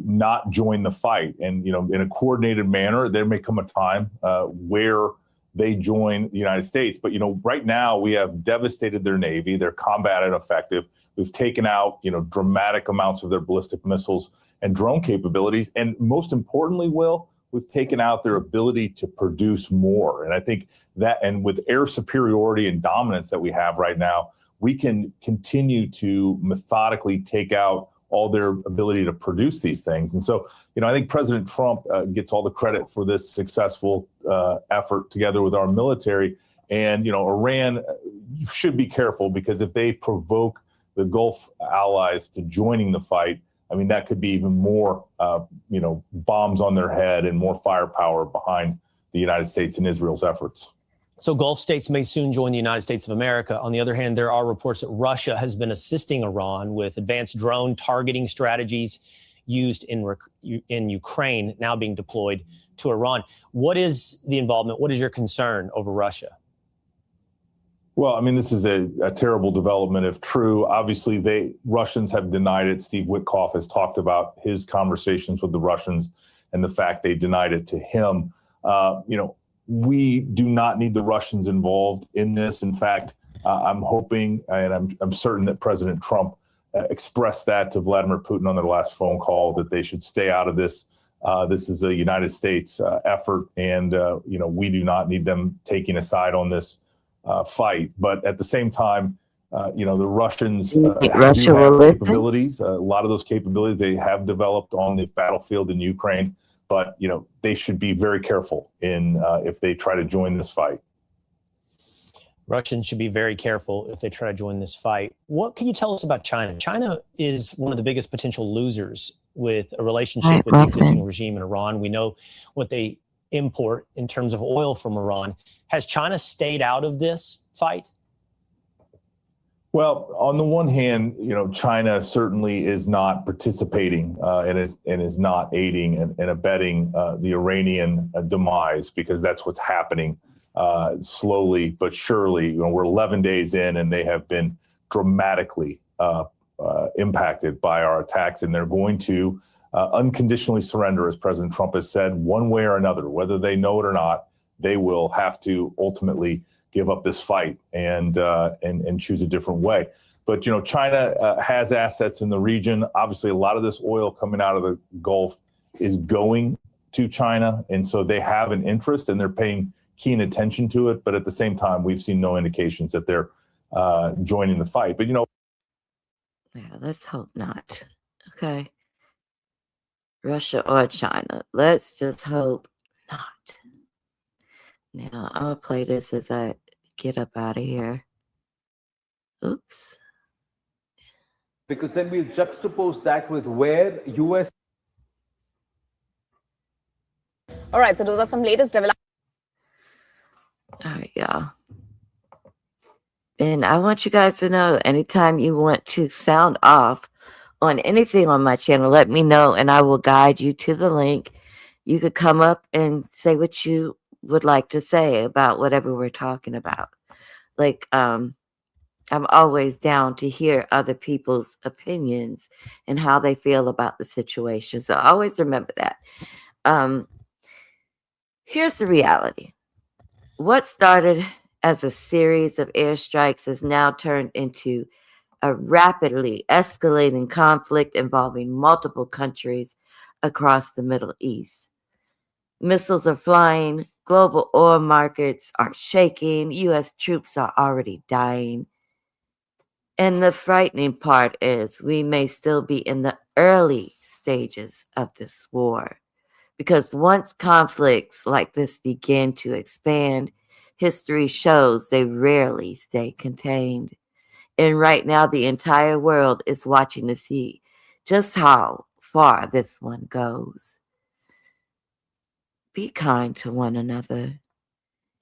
not join the fight. And, in a coordinated manner, there may come a time where they join the United States. But, right now we have devastated their Navy. They're combatant effective. We've taken out, dramatic amounts of their ballistic missiles and drone capabilities. And most importantly, Will, we've taken out their ability to produce more. And I think that, and with air superiority and dominance that we have right now, we can continue to methodically take out all their ability to produce these things. And so, I think President Trump gets all the credit for this successful effort together with our military. And, Iran should be careful, because if they provoke the Gulf allies to joining the fight, I mean, that could be even more, bombs on their head and more firepower behind the United States and Israel's efforts. So Gulf states may soon join the United States of America. On the other hand, there are reports that Russia has been assisting Iran with advanced drone targeting strategies used in Ukraine, now being deployed to Iran. What is the involvement? What is your concern over Russia? Well, I mean, this is a terrible development if true. Obviously, Russians have denied it. Steve Witkoff has talked about his conversations with the Russians and the fact they denied it to him. We do not need the Russians involved in this. In fact, I'm hoping and I'm certain that President Trump expressed that to Vladimir Putin on their last phone call, that they should stay out of this. This is a United States effort, and we do not need them taking a side on this fight. But at the same time, The Russians Russia do will have listen? capabilities. A lot of those capabilities they have developed on the battlefield in Ukraine, but they should be very careful if they try to join this fight. Russians should be very careful if they try to join this fight. What can you tell us about China? China is one of the biggest potential losers with a relationship with the existing regime in Iran. We know what they import in terms of oil from Iran. Has China stayed out of this fight? Well, on the one hand, China certainly is not participating and is not aiding and abetting the Iranian demise, because that's what's happening slowly but surely. We're 11 days in, and they have been dramatically impacted by our attacks, and they're going to unconditionally surrender, as President Trump has said, one way or another. Whether they know it or not, they will have to ultimately give up this fight and choose a different way. But China has assets in the region. Obviously, a lot of this oil coming out of the Gulf is going to China, and so they have an interest and they're paying keen attention to it. But at the same time, we've seen no indications that they're joining the fight. But yeah, let's hope not. Okay, Russia or China. Let's just hope not. Now, I'm going to play this as I get up out of here. Oops. Because then we'll juxtapose that with where U.S. All right, so those are some latest developments. All right, y'all. And I want you guys to know, anytime you want to sound off on anything on my channel, let me know and I will guide you to the link. You could come up and say what you would like to say about whatever we're talking about. Like, I'm always down to hear other people's opinions and how they feel about the situation. So always remember that. Here's the reality. What started as a series of airstrikes has now turned into a rapidly escalating conflict involving multiple countries across the Middle East. Missiles are flying, global oil markets are shaking, U.S. troops are already dying. And the frightening part is we may still be in the early stages of this war. Because once conflicts like this begin to expand, history shows they rarely stay contained. And right now, the entire world is watching to see just how far this one goes. Be kind to one another.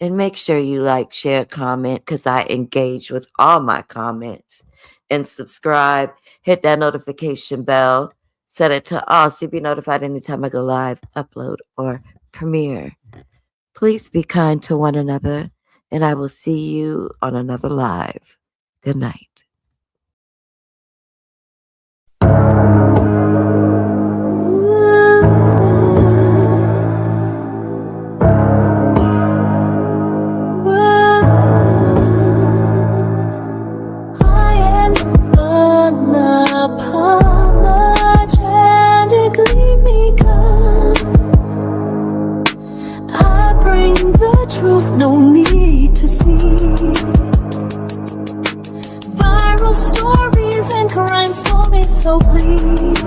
And make sure you like, share, comment, because I engage with all my comments. And subscribe, hit that notification bell, set it to all so you'll be notified anytime I go live, upload, or premiere. Please be kind to one another, and I will see you on another live. Good night. No need to see viral stories and crime stories so bleak,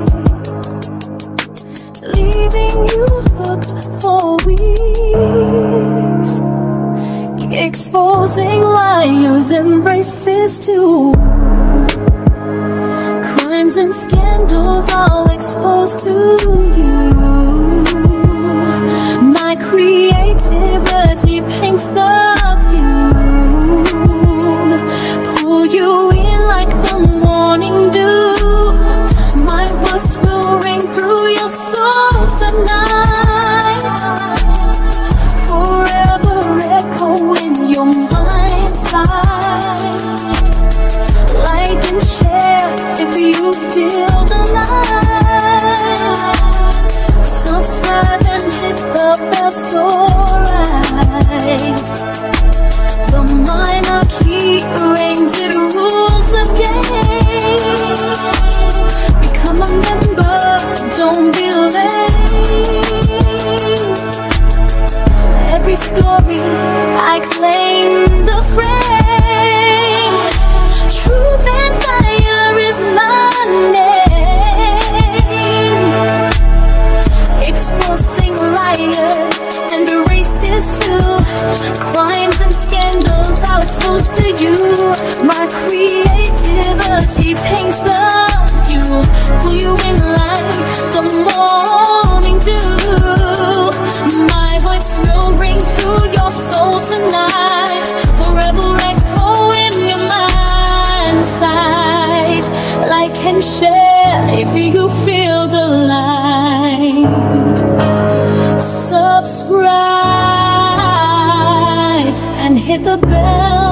leaving you hooked for weeks, exposing liars and racists too. Crimes and scandals all exposed to you. My creativity paints the view, pull you in like the morning dew. My voice will ring through your soul tonight, forever echo in your mind's sight. Like and share if you feel the light. and share if you feel the light. Subscribe and hit the bell